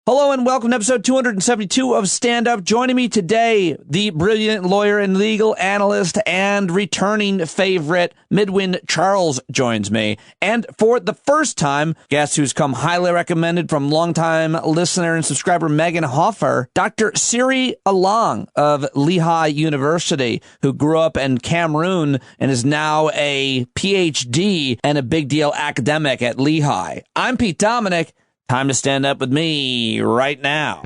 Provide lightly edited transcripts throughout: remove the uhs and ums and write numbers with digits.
Hello and welcome to episode 272 of Stand Up. Joining me today, the brilliant lawyer and legal analyst and returning favorite, Midwin Charles, joins me. And for the first time, guest who's come highly recommended from longtime listener and subscriber Megan Hoffer, Dr. Sirry Alang of Lehigh University, who grew up in Cameroon and is now a PhD and a big deal academic at Lehigh. I'm Pete Dominick. Time to stand up with me right now.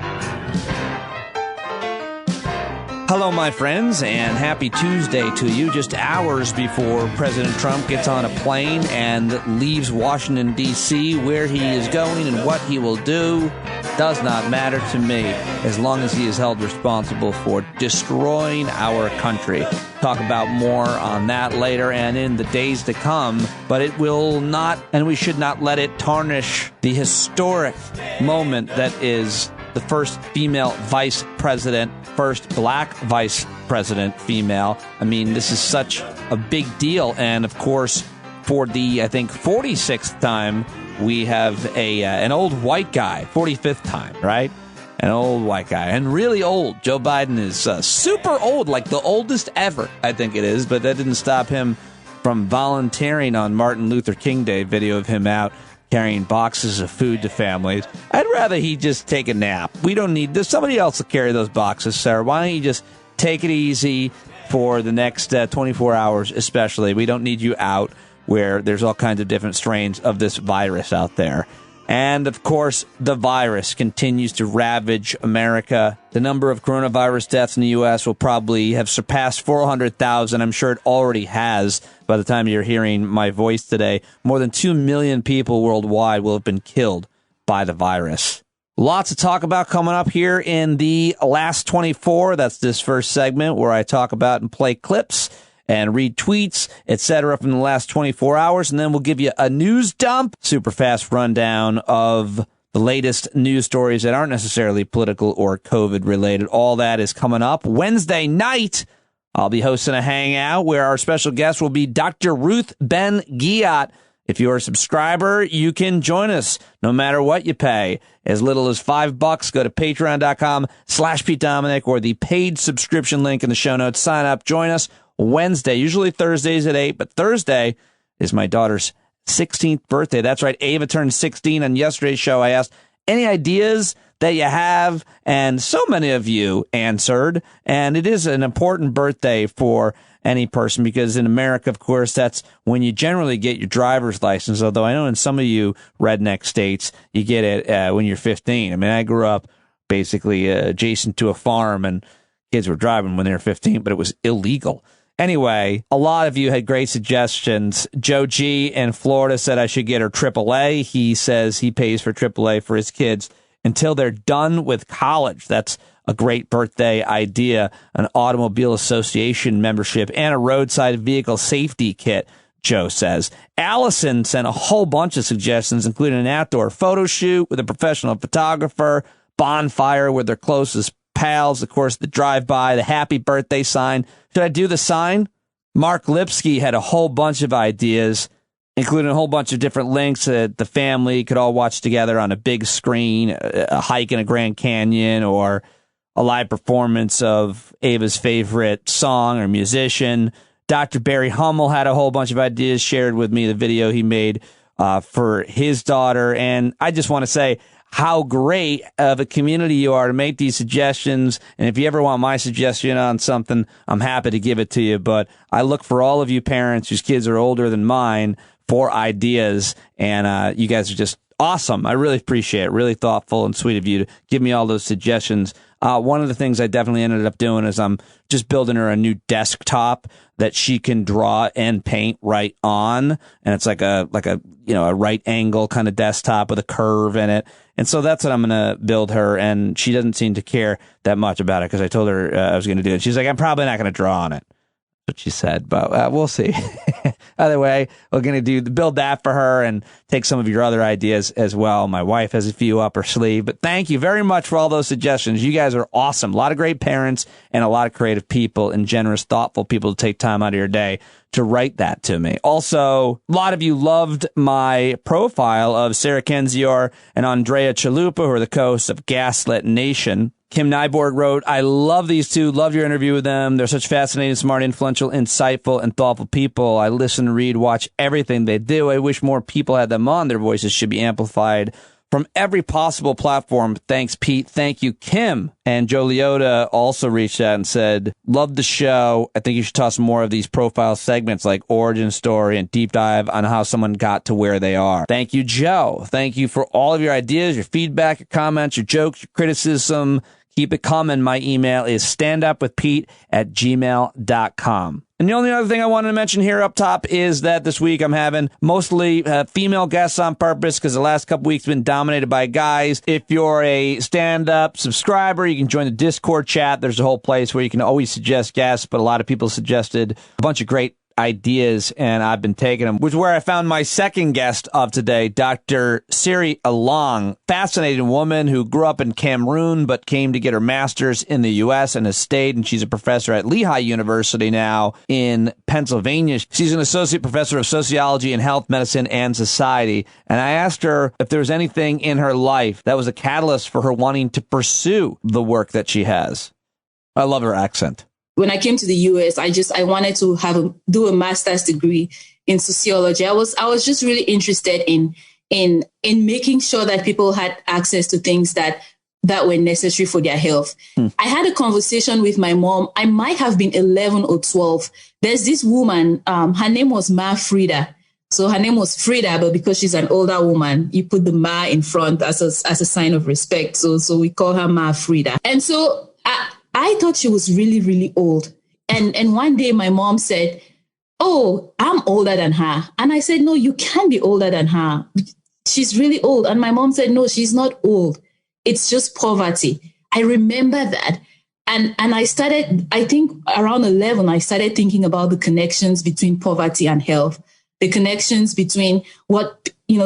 Hello, my friends, and happy Tuesday to you. Just hours before President Trump gets on a plane and leaves Washington, D.C., where he is going and what he will do does not matter to me as long as he is held responsible for destroying our country. Talk about more on that later and in the days to come, but it will not, and we should not let it tarnish the historic moment that is the first female vice president, first black vice president female. I mean, this is such a big deal. And of course, for the, I think, 46th time, we have an old white guy, 45th time, right? An old white guy, and really old. Joe Biden is super old, like the oldest ever, I think it is. But that didn't stop him from volunteering on Martin Luther King Day, video of him out carrying boxes of food to families. I'd rather he just take a nap. We don't need this. Somebody else will carry those boxes, Sarah. Why don't you just take it easy for the next 24 hours, especially? We don't need you out where there's all kinds of different strains of this virus out there. And, of course, the virus continues to ravage America. The number of coronavirus deaths in the U.S. will probably have surpassed 400,000. I'm sure it already has by the time you're hearing my voice today. More than 2 million people worldwide will have been killed by the virus. Lots to talk about coming up here in the last 24. That's this first segment where I talk about and play clips and read tweets, etc. from the last 24 hours. And then we'll give you a news dump, super fast rundown of the latest news stories that aren't necessarily political or COVID related. All that is coming up Wednesday night. I'll be hosting a hangout where our special guest will be Dr. Ruth Ben-Ghiat. If you're a subscriber, you can join us no matter what you pay. As little as $5. Go to patreon.com/Pete Dominick or the paid subscription link in the show notes. Sign up, join us Wednesday, usually Thursdays at 8, but Thursday is my daughter's 16th birthday. That's right, Ava turned 16. On yesterday's show, I asked, any ideas that you have? And so many of you answered, and it is an important birthday for any person because in America, of course, that's when you generally get your driver's license, although I know in some of you redneck states, you get it when you're 15. I mean, I grew up basically adjacent to a farm, and kids were driving when they were 15, but it was illegal. Anyway, a lot of you had great suggestions. Joe G. in Florida said I should get her AAA. He says he pays for AAA for his kids until they're done with college. That's a great birthday idea. An automobile association membership and a roadside vehicle safety kit, Joe says. Allison sent a whole bunch of suggestions, including an outdoor photo shoot with a professional photographer, bonfire with their closest pals, of course, the drive-by, the happy birthday sign. Should I do the sign? Mark Lipsky had a whole bunch of ideas, including a whole bunch of different links that the family could all watch together on a big screen, a hike in a Grand Canyon, or a live performance of Ava's favorite song or musician. Dr. Barry Hummel had a whole bunch of ideas, shared with me the video he made for his daughter. And I just want to say how great of a community you are to make these suggestions. And if you ever want my suggestion on something, I'm happy to give it to you. But I look for all of you parents whose kids are older than mine for ideas. And you guys are just awesome. I really appreciate it. Really thoughtful and sweet of you to give me all those suggestions. One of the things I definitely ended up doing is I'm just building her a new desktop that she can draw and paint right on. And it's like a right angle kind of desktop with a curve in it. And so that's what I'm going to build her. And she doesn't seem to care that much about it because I told her I was going to do it. She's like, I'm probably not going to draw on it. What she said, but we'll see. Either way, we're going to build that for her and take some of your other ideas as well. My wife has a few up her sleeve, but thank you very much for all those suggestions. You guys are awesome. A lot of great parents and a lot of creative people and generous, thoughtful people to take time out of your day to write that to me. Also, a lot of you loved my profile of Sarah Kendzior and Andrea Chalupa, who are the co-hosts of Gaslit Nation. Kim Nyborg wrote, I love these two. Love your interview with them. They're such fascinating, smart, influential, insightful, and thoughtful people. I listen, read, watch everything they do. I wish more people had them on. Their voices should be amplified from every possible platform. Thanks, Pete. Thank you, Kim. And Joe Leota also reached out and said, love the show. I think you should toss more of these profile segments like origin story and deep dive on how someone got to where they are. Thank you, Joe. Thank you for all of your ideas, your feedback, your comments, your jokes, your criticism. Keep it coming. My email is standupwithpete@gmail.com. And the only other thing I wanted to mention here up top is that this week I'm having mostly female guests on purpose because the last couple weeks have been dominated by guys. If you're a stand-up subscriber, you can join the Discord chat. There's a whole place where you can always suggest guests, but a lot of people suggested a bunch of great ideas, and I've been taking them, which is where I found my second guest of today, Dr. Sirry Alang, fascinating woman who grew up in Cameroon but came to get her master's in the U.S. and has stayed, and she's a professor at Lehigh University now in Pennsylvania. She's an associate professor of sociology and health, medicine, and society, and I asked her if there was anything in her life that was a catalyst for her wanting to pursue the work that she has. I love her accent. When I came to the US, I wanted to do a master's degree in sociology. I was just really interested in making sure that people had access to things that were necessary for their health. I had a conversation with my mom. I might have been 11 or 12. There's this woman, her name was Ma Frida. So her name was Frida, but because she's an older woman, you put the Ma in front as a sign of respect. So we call her Ma Frida. And so I thought she was really, really old. And one day my mom said, oh, I'm older than her. And I said, no, you can't be older than her. She's really old. And my mom said, no, she's not old. It's just poverty. I remember that. And I started, I think around 11, I started thinking about the connections between poverty and health, the connections between what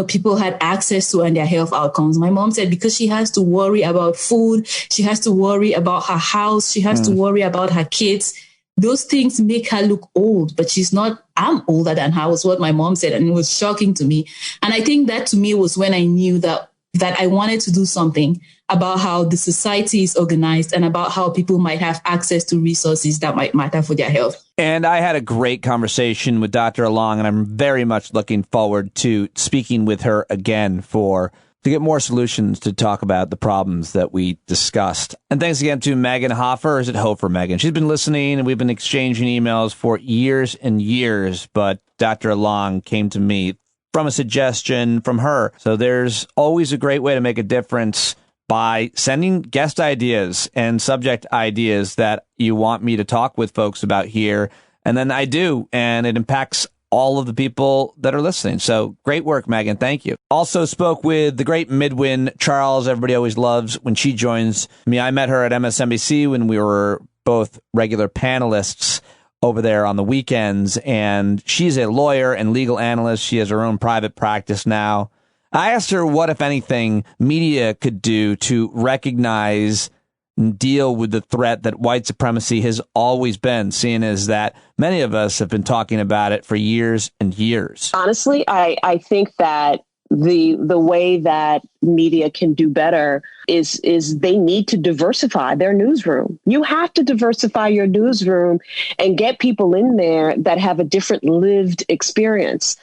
people had access to and their health outcomes. My mom said because she has to worry about food, she has to worry about her house, she has to worry about her kids. Those things make her look old, but she's not. I'm older than her, was what my mom said, and it was shocking to me. And I think that to me was when I knew that I wanted to do something about how the society is organized and about how people might have access to resources that might matter for their health. And I had a great conversation with Dr. Alang, and I'm very much looking forward to speaking with her again to get more solutions to talk about the problems that we discussed. And thanks again to Megan Hoffer. Is it Hofer, Megan? She's been listening, and we've been exchanging emails for years and years, but Dr. Alang came to me from a suggestion from her. So there's always a great way to make a difference by sending guest ideas and subject ideas that you want me to talk with folks about here. And then I do, and it impacts all of the people that are listening. So great work, Megan. Thank you. Also spoke with the great Midwin Charles. Everybody always loves when she joins me. I met her at MSNBC when we were both regular panelists over there on the weekends, and she's a lawyer and legal analyst. She has her own private practice now. I asked her what, if anything, media could do to recognize and deal with the threat that white supremacy has always been, seeing as that many of us have been talking about it for years and years. Honestly, I think that the way that media can do better is they need to diversify their newsroom. You have to diversify your newsroom and get people in there that have a different lived experience.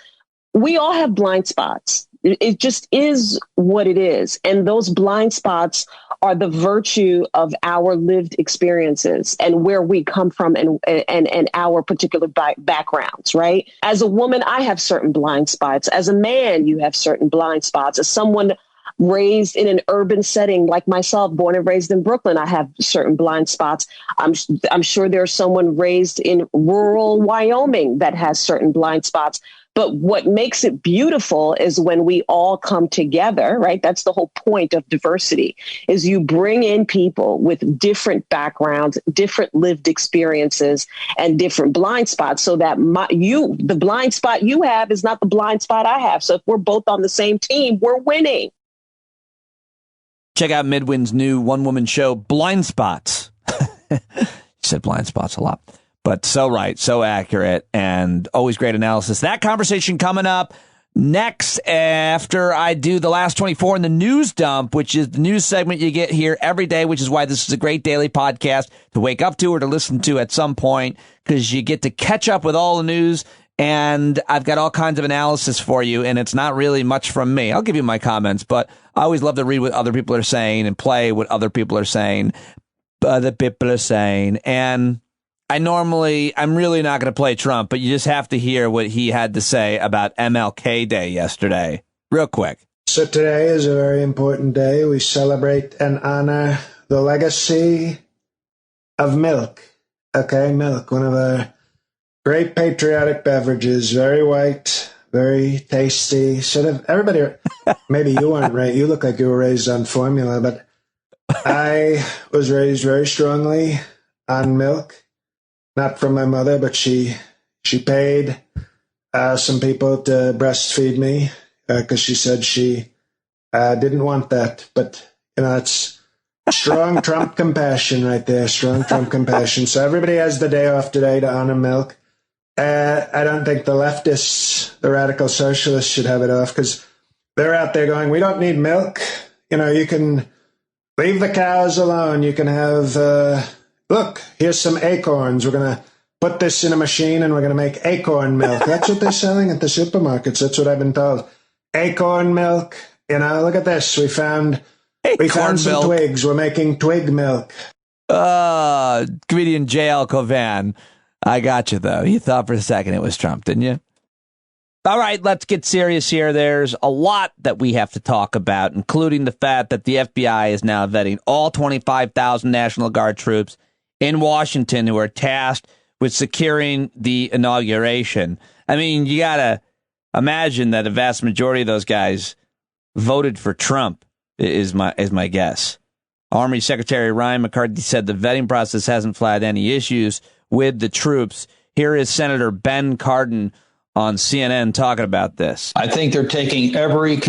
We all have blind spots. It just is what it is. And those blind spots are the virtue of our lived experiences and where we come from and our particular backgrounds, right? As a woman, I have certain blind spots. As a man, you have certain blind spots. As someone raised in an urban setting like myself, born and raised in Brooklyn, I have certain blind spots. I'm sure there's someone raised in rural Wyoming that has certain blind spots. But what makes it beautiful is when we all come together, right? That's the whole point of diversity, is you bring in people with different backgrounds, different lived experiences, and different blind spots so that the blind spot you have is not the blind spot I have. So if we're both on the same team, we're winning. Check out Midwin's new one-woman show, Blind Spots. She said blind spots a lot. But so right, so accurate, and always great analysis. That conversation coming up next after I do the last 24 in the news dump, which is the news segment you get here every day, which is why this is a great daily podcast to wake up to or to listen to at some point, because you get to catch up with all the news. And I've got all kinds of analysis for you, and it's not really much from me. I'll give you my comments, but I always love to read what other people are saying and play what other people are saying. And I'm really not going to play Trump, but you just have to hear what he had to say about MLK Day yesterday. Real quick. So today is a very important day. We celebrate and honor the legacy of milk. Okay, milk, one of our great patriotic beverages, very white, very tasty. Sort of everybody, maybe you weren't right. You look like you were raised on formula, but I was raised very strongly on milk. Not from my mother, but she paid some people to breastfeed me because she said she didn't want that. But, it's strong Trump compassion right there, strong Trump compassion. So everybody has the day off today to honor milk. I don't think the leftists, the radical socialists should have it off because they're out there going, we don't need milk. You can leave the cows alone. You can have, look, here's some acorns. We're going to put this in a machine and we're going to make acorn milk. That's what they're selling at the supermarkets. That's what I've been told. Acorn milk. Look at this. We found some milk. Twigs. We're making twig milk. Comedian J.L. Covan. I got you, though. You thought for a second it was Trump, didn't you? All right, let's get serious here. There's a lot that we have to talk about, including the fact that the FBI is now vetting all 25,000 National Guard troops in Washington who are tasked with securing the inauguration. I mean, you got to imagine that a vast majority of those guys voted for Trump, is my guess. Army Secretary Ryan McCarthy said the vetting process hasn't flagged any issues with the troops. Here is Senator Ben Cardin on CNN talking about this. I think they're taking every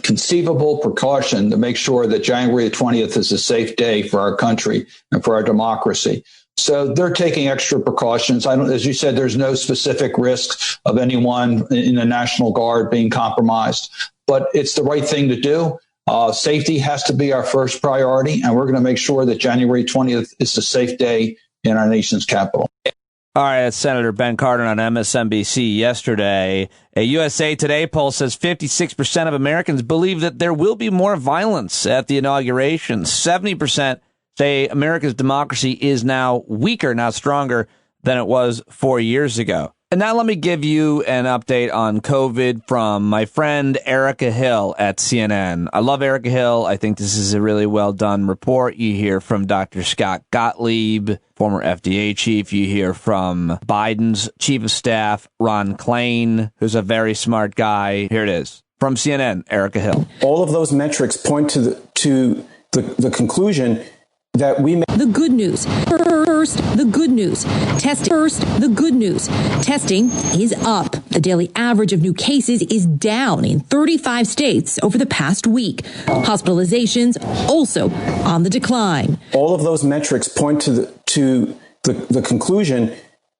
conceivable precaution to make sure that January the 20th is a safe day for our country and for our democracy. So they're taking extra precautions. As you said, there's no specific risks of anyone in the National Guard being compromised, but it's the right thing to do. Safety has to be our first priority, and we're going to make sure that January 20th is a safe day in our nation's capital. All right, that's Senator Ben Cardin on MSNBC yesterday. A USA Today poll says 56% of Americans believe that there will be more violence at the inauguration. 70% say America's democracy is now weaker, not stronger than it was 4 years ago. And now let me give you an update on COVID from my friend Erica Hill at CNN. I love Erica Hill. I think this is a really well done report. You hear from Dr. Scott Gottlieb, former FDA chief. You hear from Biden's chief of staff, Ron Klain, who's a very smart guy. Here it is from CNN, Erica Hill. All of those metrics point to the conclusion that we may. The good news. First, the good news. The good news. Testing is up. The daily average of new cases is down in 35 states over the past week. Hospitalizations also on the decline. All of those metrics point to the conclusion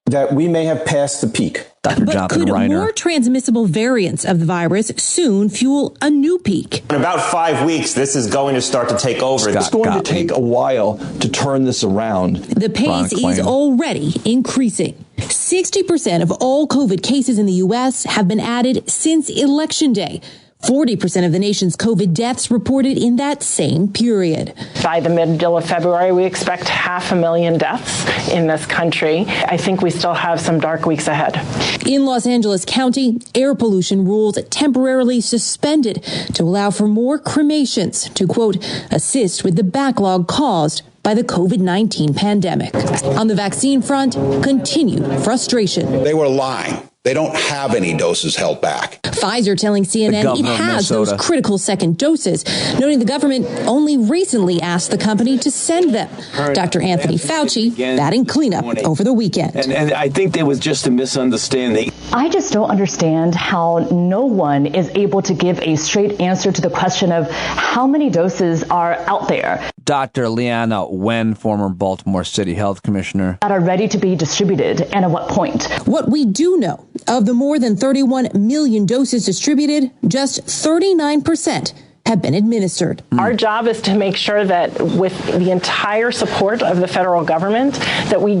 that we may have passed the peak. But could more transmissible variants of the virus soon fuel a new peak? In about 5 weeks, this is going to start to take over. It's going to take a while to turn this around. The pace is already increasing. 60% of all COVID cases in the U.S. have been added since Election Day. 40% of the nation's COVID deaths reported in that same period. By the middle of February, we expect 500,000 deaths in this country. I think we still have some dark weeks ahead. In Los Angeles County, air pollution rules temporarily suspended to allow for more cremations to, quote, assist with the backlog caused by the COVID-19 pandemic. On the vaccine front, continued frustration. They were lying. They don't have any doses held back. Pfizer telling CNN it has those critical second doses, noting the government only recently asked the company to send them. Dr. Anthony Fauci batting cleanup over the weekend. And I think there was just a misunderstanding. I just don't understand how no one is able to give a straight answer to the question of how many doses are out there. Dr. Leanna Wen, former Baltimore City Health Commissioner. That are ready to be distributed, and at what point? What we do know, of the more than 31 million doses distributed, just 39% have been administered. Our job is to make sure that with the entire support of the federal government, that we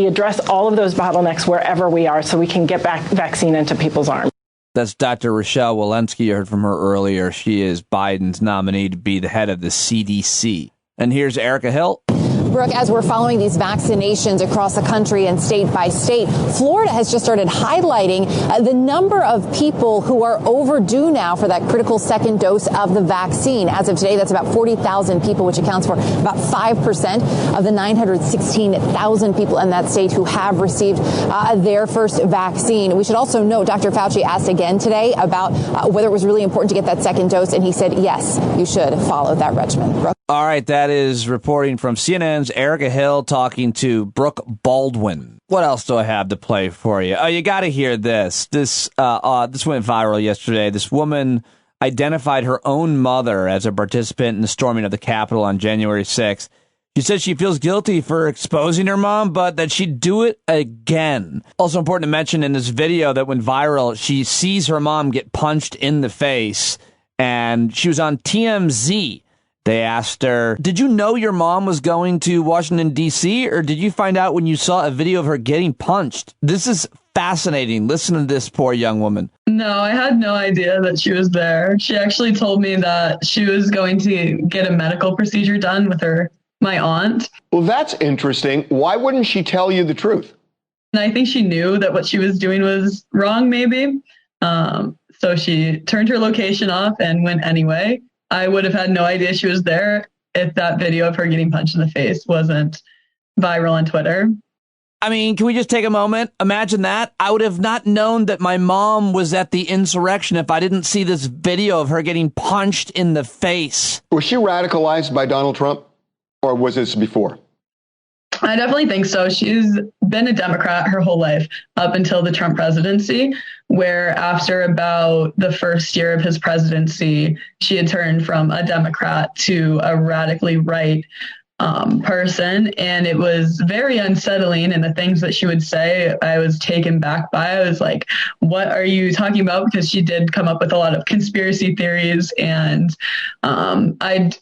address all of those bottlenecks wherever we are so we can get back vaccine into people's arms. That's Dr. Rochelle Walensky. You heard from her earlier. She is Biden's nominee to be the head of the CDC. And here's Erica Hill. Brooke, as we're following these vaccinations across the country and state by state, Florida has just started highlighting the number of people who are overdue now for that critical second dose of the vaccine. As of today, that's about 40,000 people, which accounts for about 5% of the 916,000 people in that state who have received their first vaccine. We should also note Dr. Fauci asked again today about whether it was really important to get that second dose, and he said, yes, you should follow that regimen. Brooke? All right, that is reporting from CNN's Erica Hill talking to Brooke Baldwin. What else do I have to play for you? Oh, you got to hear this. This went viral yesterday. This woman identified her own mother as a participant in the storming of the Capitol on January 6th. She says she feels guilty for exposing her mom, but that she'd do it again. Also important to mention in this video that went viral, she sees her mom get punched in the face, and she was on TMZ. They asked her, did you know your mom was going to Washington, D.C., or did you find out when you saw a video of her getting punched? This is fascinating. Listen to this poor young woman. No, I had no idea that she was there. She actually told me that she was going to get a medical procedure done with my aunt. Well, that's interesting. Why wouldn't she tell you the truth? And I think she knew that what she was doing was wrong, maybe. So she turned her location off and went anyway. I would have had no idea she was there if that video of her getting punched in the face wasn't viral on Twitter. I mean, can we just take a moment? Imagine that. I would have not known that my mom was at the insurrection if I didn't see this video of her getting punched in the face. Was she radicalized by Donald Trump, or was this before? I definitely think so. She's been a Democrat her whole life up until the Trump presidency, where after about the first year of his presidency, she had turned from a Democrat to a radically right person. And it was very unsettling. And the things that she would say, I was taken back by. I was like, what are you talking about? Because she did come up with a lot of conspiracy theories. And I'd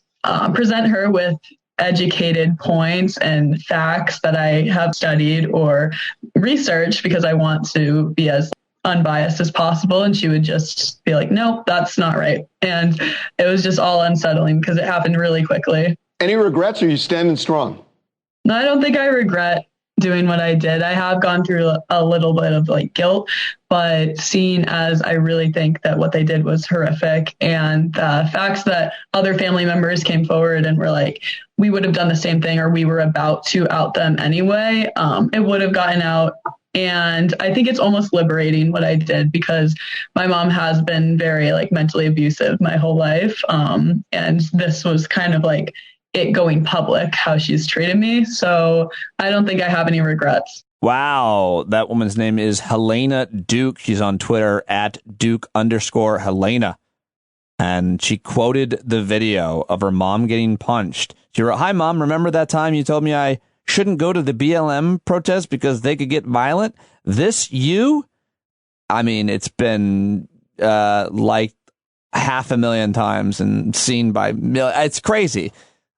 present her with educated points and facts that I have studied or researched because I want to be as unbiased as possible. And she would just be like, nope, that's not right. And it was just all unsettling because it happened really quickly. Any regrets, or are you standing strong? No, I don't think I regret doing what I did. I have gone through a little bit of guilt, but seeing as I really think that what they did was horrific, and the facts that other family members came forward and were like, we would have done the same thing, or we were about to out them anyway, it would have gotten out. And I think it's almost liberating what I did, because my mom has been very mentally abusive my whole life. And this was kind of it going public, how she's treated me. So I don't think I have any regrets. Wow. That woman's name is Helena Duke. She's on Twitter at Duke_Helena. And she quoted the video of her mom getting punched. She wrote, "Hi, Mom. Remember that time you told me I shouldn't go to the BLM protest because they could get violent? This you?" I mean, it's been like 500,000 times and seen by millions. It's crazy.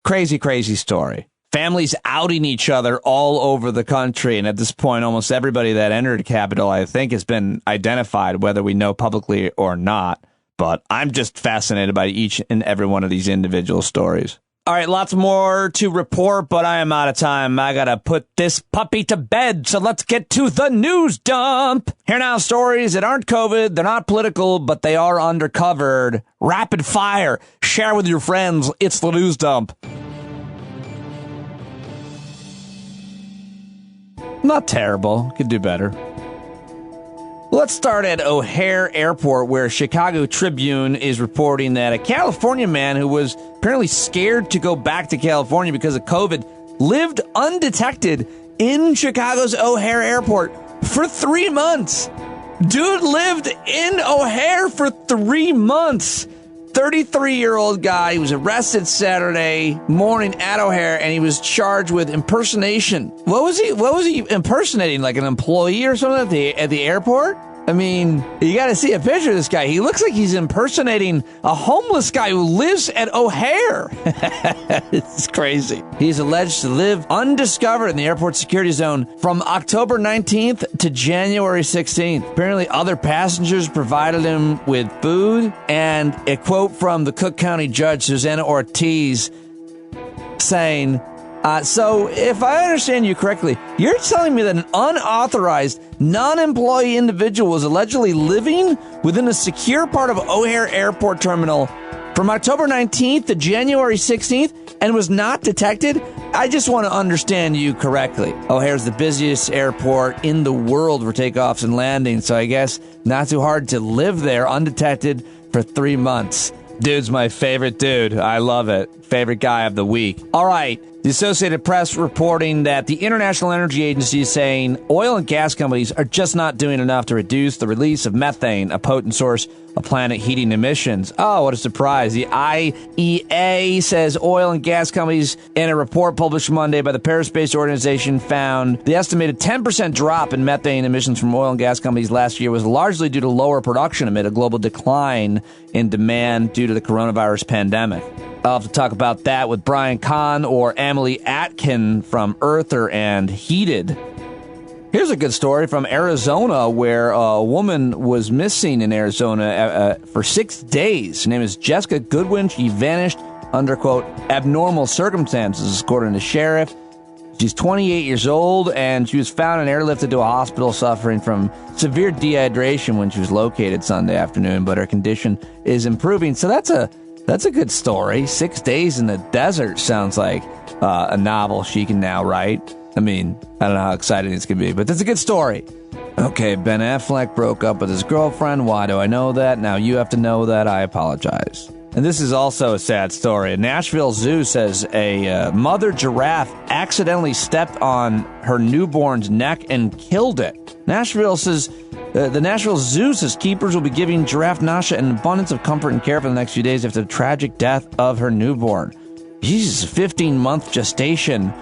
Crazy story. Families outing each other all over the country. And at this point, almost everybody that entered Capitol, I think, has been identified, whether we know publicly or not. But I'm just fascinated by each and every one of these individual stories. All right, lots more to report, but I am out of time. I got to put this puppy to bed, so let's get to the news dump. Here now, stories that aren't COVID, they're not political, but they are undercovered. Rapid fire. Share with your friends. It's the news dump. Not terrible. Could do better. Let's start at O'Hare Airport, where Chicago Tribune is reporting that a California man who was apparently scared to go back to California because of COVID lived undetected in Chicago's O'Hare Airport for 3 months. Dude lived in O'Hare for 3 months. 33-year-old guy. He was arrested Saturday morning at O'Hare, and he was charged with impersonation. What was he impersonating? Like an employee or something at the airport? I mean, you got to see a picture of this guy. He looks like he's impersonating a homeless guy who lives at O'Hare. It's crazy. He's alleged to live undiscovered in the airport security zone from October 19th to January 16th. Apparently, other passengers provided him with food. And a quote from the Cook County judge, Susanna Ortiz, saying, so if I understand you correctly, you're telling me that an unauthorized, non-employee individual was allegedly living within a secure part of O'Hare Airport Terminal from October 19th to January 16th and was not detected? I just want to understand you correctly. O'Hare's the busiest airport in the world for takeoffs and landings, so I guess not too hard to live there undetected for 3 months. Dude's my favorite dude. I love it. Favorite guy of the week. All right. The Associated Press reporting that the International Energy Agency is saying oil and gas companies are just not doing enough to reduce the release of methane, a potent source of planet heating emissions. Oh, what a surprise. The IEA says oil and gas companies, in a report published Monday by the Paris-based organization, found the estimated 10% drop in methane emissions from oil and gas companies last year was largely due to lower production amid a global decline in demand due to the coronavirus pandemic. I'll have to talk about that with Brian Kahn or Emily Atkin from Earther and Heated. Here's a good story from Arizona, where a woman was missing in Arizona for 6 days. Her name is Jessica Goodwin. She vanished under, quote, abnormal circumstances, according to sheriff. She's 28 years old, and she was found and airlifted to a hospital suffering from severe dehydration when she was located Sunday afternoon, but her condition is improving. So that's a good story. 6 days in the desert sounds like a novel she can now write. I mean, I don't know how exciting it's going to be, but that's a good story. Okay, Ben Affleck broke up with his girlfriend. Why do I know that? Now you have to know that. I apologize. And this is also a sad story. A Nashville zoo says a mother giraffe accidentally stepped on her newborn's neck and killed it. Nashville says... the Nashville Zoo says keepers will be giving giraffe Nasha an abundance of comfort and care for the next few days after the tragic death of her newborn. Jesus, 15-month gestation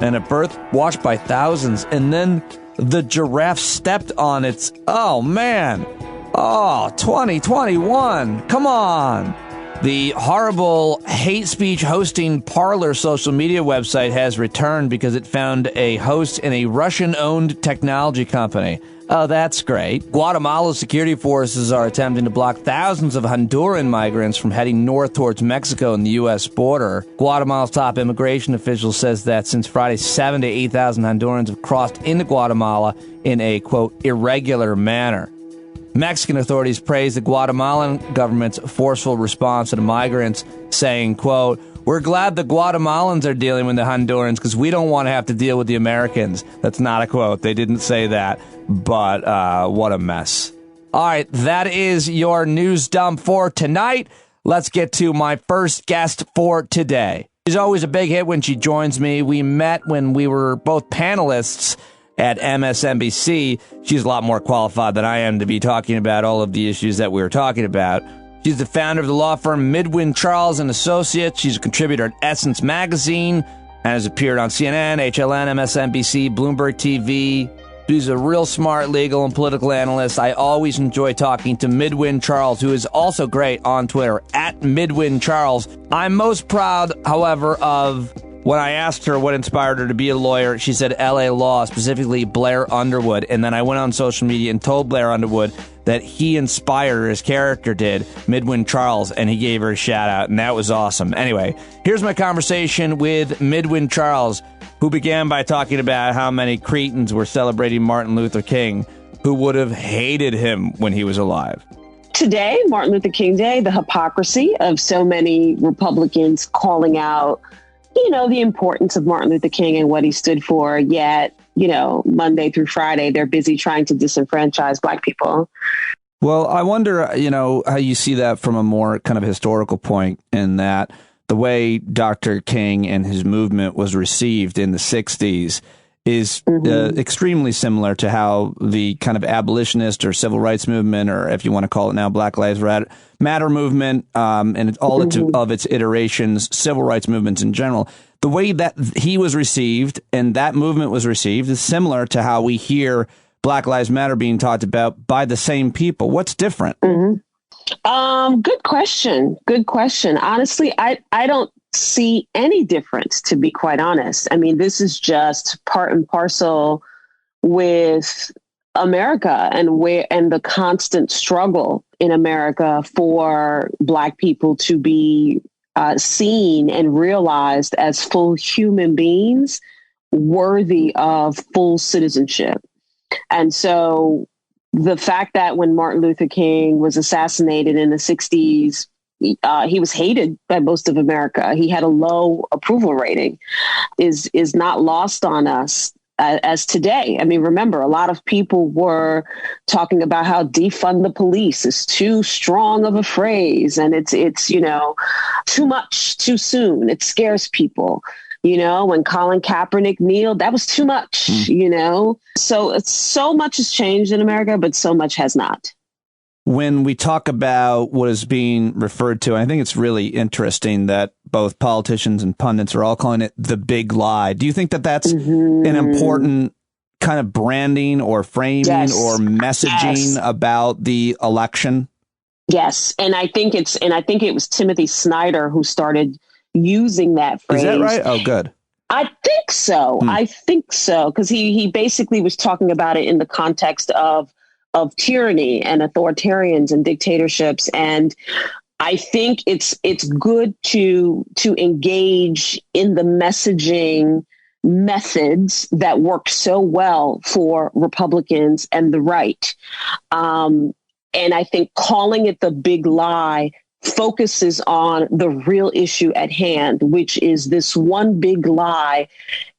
and a birth watched by thousands, and then the giraffe stepped on its... Oh, man. Oh, 2021. Come on. The horrible hate speech hosting Parler social media website has returned because it found a host in a Russian-owned technology company. Oh, that's great. Guatemala's security forces are attempting to block thousands of Honduran migrants from heading north towards Mexico and the U.S. border. Guatemala's top immigration official says that since Friday, 7,000 to 8,000 Hondurans have crossed into Guatemala in a, quote, irregular manner. Mexican authorities praised the Guatemalan government's forceful response to the migrants, saying, quote, we're glad the Guatemalans are dealing with the Hondurans because we don't want to have to deal with the Americans. That's not a quote. They didn't say that, but what a mess. All right, that is your news dump for tonight. Let's get to my first guest for today. She's always a big hit when she joins me. We met when we were both panelists at MSNBC. She's a lot more qualified than I am to be talking about all of the issues that we were talking about. She's the founder of the law firm Midwin Charles Associates. She's a contributor at Essence Magazine and has appeared on CNN, HLN, MSNBC, Bloomberg TV. She's a real smart legal and political analyst. I always enjoy talking to Midwin Charles, who is also great on Twitter, at Midwin Charles. I'm most proud, however, of when I asked her what inspired her to be a lawyer. She said LA law, specifically Blair Underwood. And then I went on social media and told Blair Underwood that he inspired her, his character did, Midwin Charles, and he gave her a shout out, and that was awesome. Anyway, here's my conversation with Midwin Charles, who began by talking about how many cretins were celebrating Martin Luther King, who would have hated him when he was alive. Today, Martin Luther King Day, the hypocrisy of so many Republicans calling out, the importance of Martin Luther King and what he stood for, yet, Monday through Friday, they're busy trying to disenfranchise Black people. Well, I wonder, how you see that from a more kind of historical point, in that the way Dr. King and his movement was received in the 60s is extremely similar to how the kind of abolitionist or civil rights movement, or if you want to call it now Black Lives Matter movement, and all of its iterations, civil rights movements in general, the way that he was received and that movement was received is similar to how we hear Black Lives Matter being talked about by the same people. What's different? Good question. Good question. Honestly, I don't see any difference, to be quite honest. I mean, this is just part and parcel with America and the constant struggle in America for Black people to be seen and realized as full human beings worthy of full citizenship. And so the fact that when Martin Luther King was assassinated in the 60s, he was hated by most of America. He had a low approval rating, is not lost on us as today. I mean, remember, a lot of people were talking about how defund the police is too strong of a phrase, and it's too much too soon. It scares people. When Colin Kaepernick kneeled, that was too much. So much has changed in America, but so much has not. When we talk about what is being referred to, I think it's really interesting that both politicians and pundits are all calling it the big lie. Do you think that that's an important kind of branding or framing or messaging about the election? Yes. And I think it was Timothy Snyder who started using that phrase. Is that right? Oh, good. I think so. I think so. Because he basically was talking about it in the context of tyranny and authoritarians and dictatorships. And I think it's good to engage in the messaging methods that work so well for Republicans and the right. And I think calling it the big lie focuses on the real issue at hand, which is this one big lie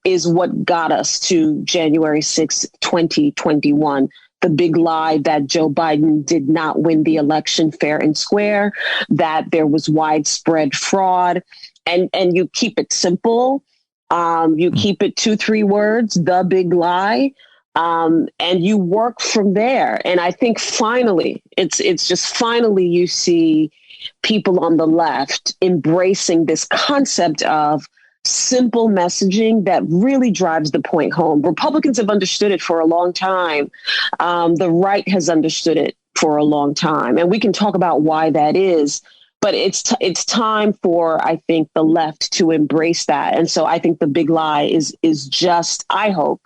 is what got us to January 6, 2021. The big lie that Joe Biden did not win the election fair and square, that there was widespread fraud, and you keep it simple. You keep it 2-3 words, the big lie, and you work from there. And I think finally, it's just finally you see people on the left embracing this concept of simple messaging that really drives the point home. Republicans have understood it for a long time. The right has understood it for a long time. And we can talk about why that is. But it's time for, I think, the left to embrace that. And so I think the big lie is just, I hope,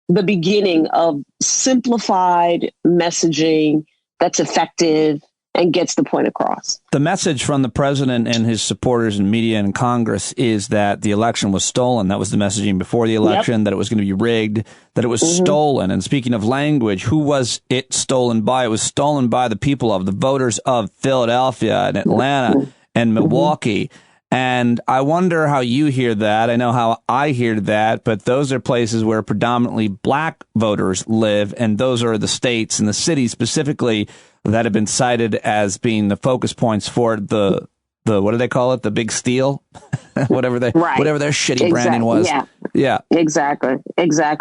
the beginning of simplified messaging that's effective and gets the point across. The message from the president and his supporters in media and Congress is that the election was stolen. That was the messaging before the election, that it was going to be rigged, that it was stolen. And speaking of language, who was it stolen by? It was stolen by the people of the voters of Philadelphia and Atlanta and Milwaukee. And I wonder how you hear that. I know how I hear that, but those are places where predominantly Black voters live, and those are the states and the cities specifically that have been cited as being the focus points for the what do they call it? The big steal, whatever their shitty branding was. Yeah, exactly. Black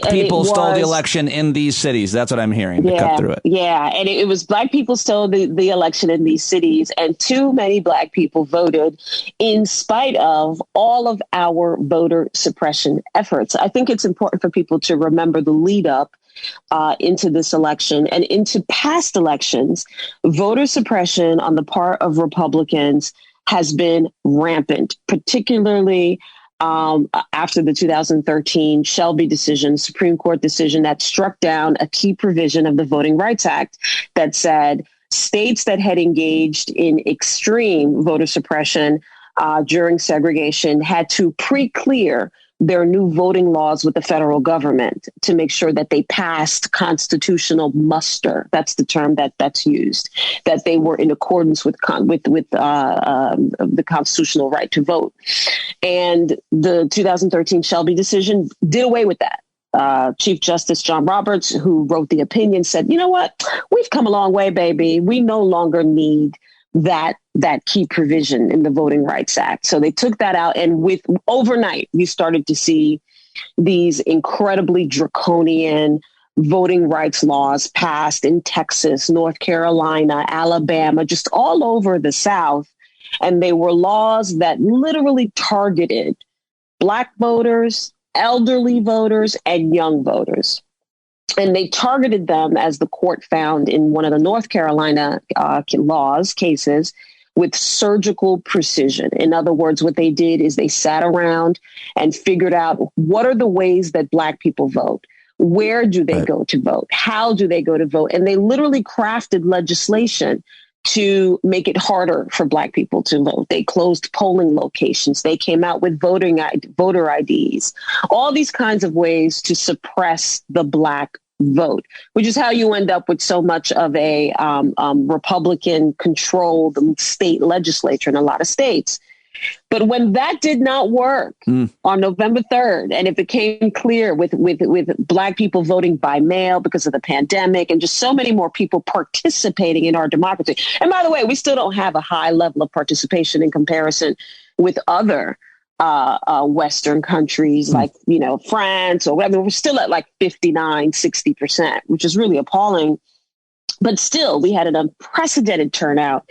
people stole the election in these cities. That's what I'm hearing. To cut through it. Yeah, and it was Black people stole the election in these cities, and too many Black people voted in spite of all of our voter suppression efforts. I think it's important for people to remember the lead up into this election and into past elections. Voter suppression on the part of Republicans has been rampant, particularly after the 2013 Shelby decision, Supreme Court decision that struck down a key provision of the Voting Rights Act that said states that had engaged in extreme voter suppression during segregation had to pre-clear their new voting laws with the federal government to make sure that they passed constitutional muster. That's the term that's used, that they were in accordance with the constitutional right to vote. And the 2013 Shelby decision did away with that. Chief Justice John Roberts, who wrote the opinion, said, you know what? We've come a long way, baby. We no longer need that key provision in the Voting Rights Act. So they took that out, and with overnight, you started to see these incredibly draconian voting rights laws passed in Texas, North Carolina, Alabama, just all over the South. And they were laws that literally targeted Black voters, elderly voters, and young voters. And they targeted them, as the court found in one of the North Carolina cases, with surgical precision. In other words, what they did is they sat around and figured out what are the ways that Black people vote. Where do they go to vote? How do they go to vote? And they literally crafted legislation to make it harder for Black people to vote. They closed polling locations. They came out with voter IDs, all these kinds of ways to suppress the Black vote, which is how you end up with so much of a Republican-controlled state legislature in a lot of states. But when that did not work on November 3rd, and it became clear with Black people voting by mail because of the pandemic and just so many more people participating in our democracy. And by the way, we still don't have a high level of participation in comparison with other Western countries like, France or whatever. We're still at like 59, 60%, which is really appalling. But still, we had an unprecedented turnout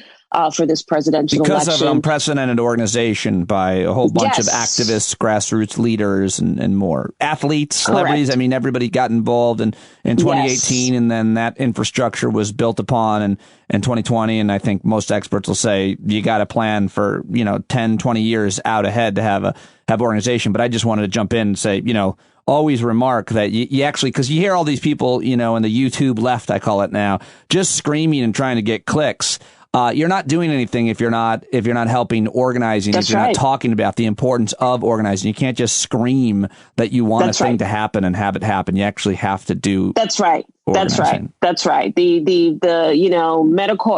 for this presidential election. Because of an unprecedented organization by a whole bunch of activists, grassroots leaders, and more. Athletes, celebrities. Correct. I mean, everybody got involved in 2018, and then that infrastructure was built upon in 2020. And I think most experts will say you got to plan for, 10, 20 years out ahead to have organization. But I just wanted to jump in and say, always remark that you actually, because you hear all these people, in the YouTube left, I call it now, just screaming and trying to get clicks. You're not doing anything if you're not helping organizing. If you're not talking about the importance of organizing. You can't just scream that you want a thing to happen and have it happen. You actually have to do. That's right. Organizing. That's right. The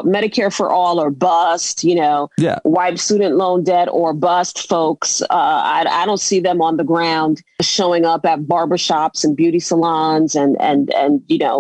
Medicare for all or bust. Wipe student loan debt or bust, folks. I don't see them on the ground showing up at barbershops and beauty salons and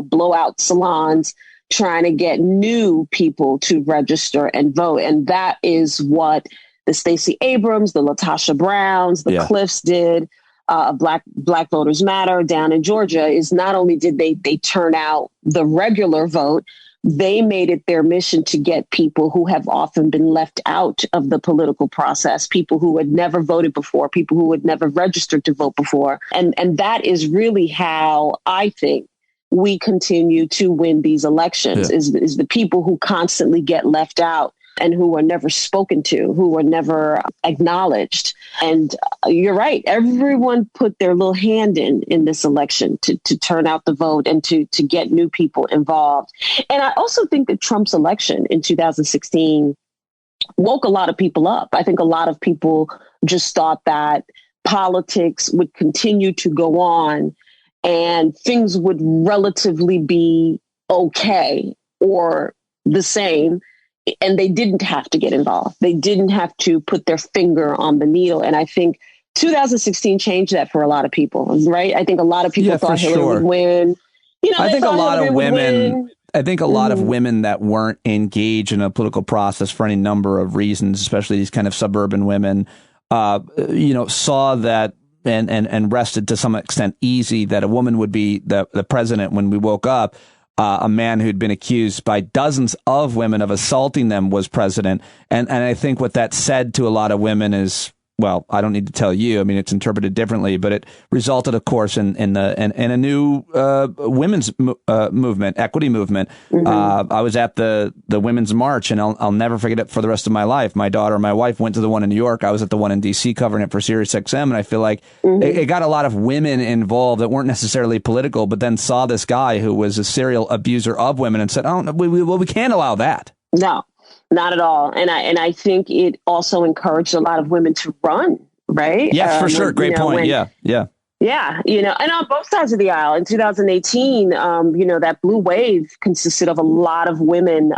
blowout salons, trying to get new people to register and vote. And that is what the Stacey Abrams, the LaTosha Browns, the Cliffs did. Black Voters Matter down in Georgia is not only did they turn out the regular vote, they made it their mission to get people who have often been left out of the political process, people who had never voted before, people who had never registered to vote before. And that is really how I think we continue to win these elections is the people who constantly get left out and who are never spoken to, who are never acknowledged. And you're right. Everyone put their little hand in this election to turn out the vote and to get new people involved. And I also think that Trump's election in 2016 woke a lot of people up. I think a lot of people just thought that politics would continue to go on and things would relatively be okay or the same. And they didn't have to get involved. They didn't have to put their finger on the needle. And I think 2016 changed that for a lot of people, right? I think a lot of people thought Hillary would win. I think a lot of women. I think a lot of women that weren't engaged in a political process for any number of reasons, especially these kind of suburban women, saw that and rested to some extent easy that a woman would be the president when we woke up. A man who'd been accused by dozens of women of assaulting them was president. And I think what that said to a lot of women is, well, I don't need to tell you. I mean, it's interpreted differently, but it resulted, of course, in a new women's movement, equity movement. I was at the Women's March, and I'll never forget it for the rest of my life. My daughter and my wife went to the one in New York. I was at the one in D.C. covering it for Sirius XM, and I feel like it got a lot of women involved that weren't necessarily political, but then saw this guy who was a serial abuser of women and said, "Oh, no, we can't allow that." No. Not at all. And I think it also encouraged a lot of women to run, right? Yeah, for sure. Great point. Yeah. Yeah, and on both sides of the aisle in 2018, that blue wave consisted of a lot of women,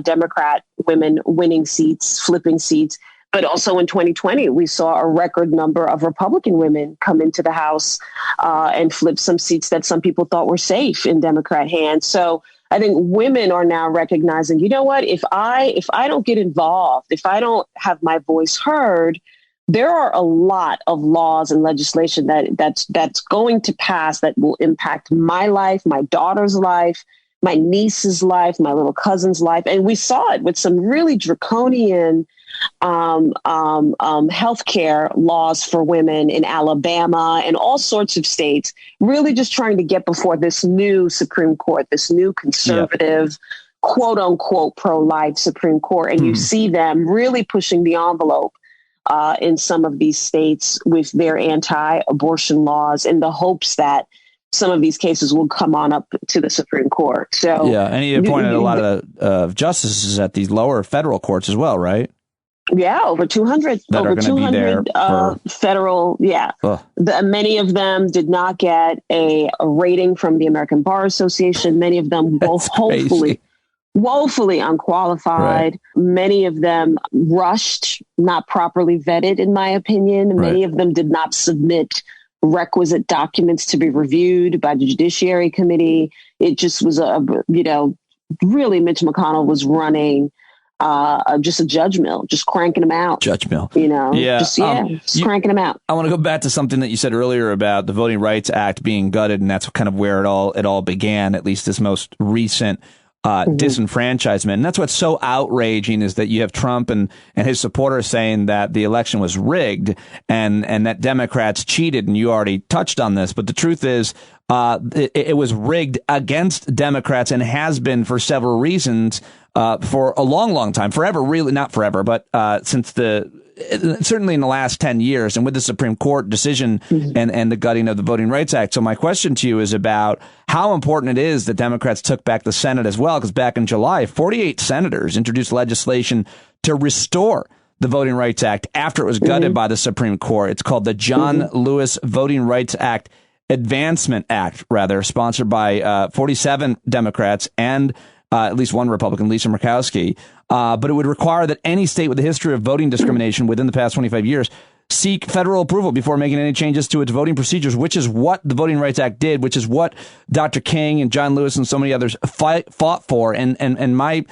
Democrat women winning seats, flipping seats. But also in 2020, we saw a record number of Republican women come into the House and flip some seats that some people thought were safe in Democrat hands. So I think women are now recognizing, you know what, if I don't get involved, if I don't have my voice heard, there are a lot of laws and legislation that's going to pass that will impact my life, my daughter's life, my niece's life, my little cousin's life. And we saw it with some really draconian healthcare laws for women in Alabama and all sorts of states, really just trying to get before this new Supreme Court, this new conservative, quote unquote, pro-life Supreme Court. And you see them really pushing the envelope in some of these states with their anti-abortion laws in the hopes that some of these cases will come on up to the Supreme Court. So yeah, and he appointed a lot of justices at these lower federal courts as well, right? Yeah, over 200. That over 200 federal. Yeah, many of them did not get a rating from the American Bar Association. Many of them woefully unqualified. Right. Many of them rushed, not properly vetted, in my opinion. Right. Many of them did not submit requisite documents to be reviewed by the Judiciary Committee. It just was really Mitch McConnell was running just a judge mill, just cranking them out. Judge mill. Just cranking them out. I want to go back to something that you said earlier about the Voting Rights Act being gutted, and that's kind of where it all began, at least this most recent disenfranchisement. And that's what's so outraging is that you have Trump and his supporters saying that the election was rigged and that Democrats cheated. And you already touched on this. But the truth is, it was rigged against Democrats and has been for several reasons for a long time, forever, really not forever, but since certainly in the last 10 years and with the Supreme Court decision and the gutting of the Voting Rights Act. So my question to you is about how important it is that Democrats took back the Senate as well, because back in July, 48 senators introduced legislation to restore the Voting Rights Act after it was gutted by the Supreme Court. It's called the John Lewis Voting Rights Act Advancement Act, sponsored by 47 Democrats and at least one Republican, Lisa Murkowski. But it would require that any state with a history of voting discrimination within the past 25 years seek federal approval before making any changes to its voting procedures, which is what the Voting Rights Act did, which is what Dr. King and John Lewis and so many others fought for. And my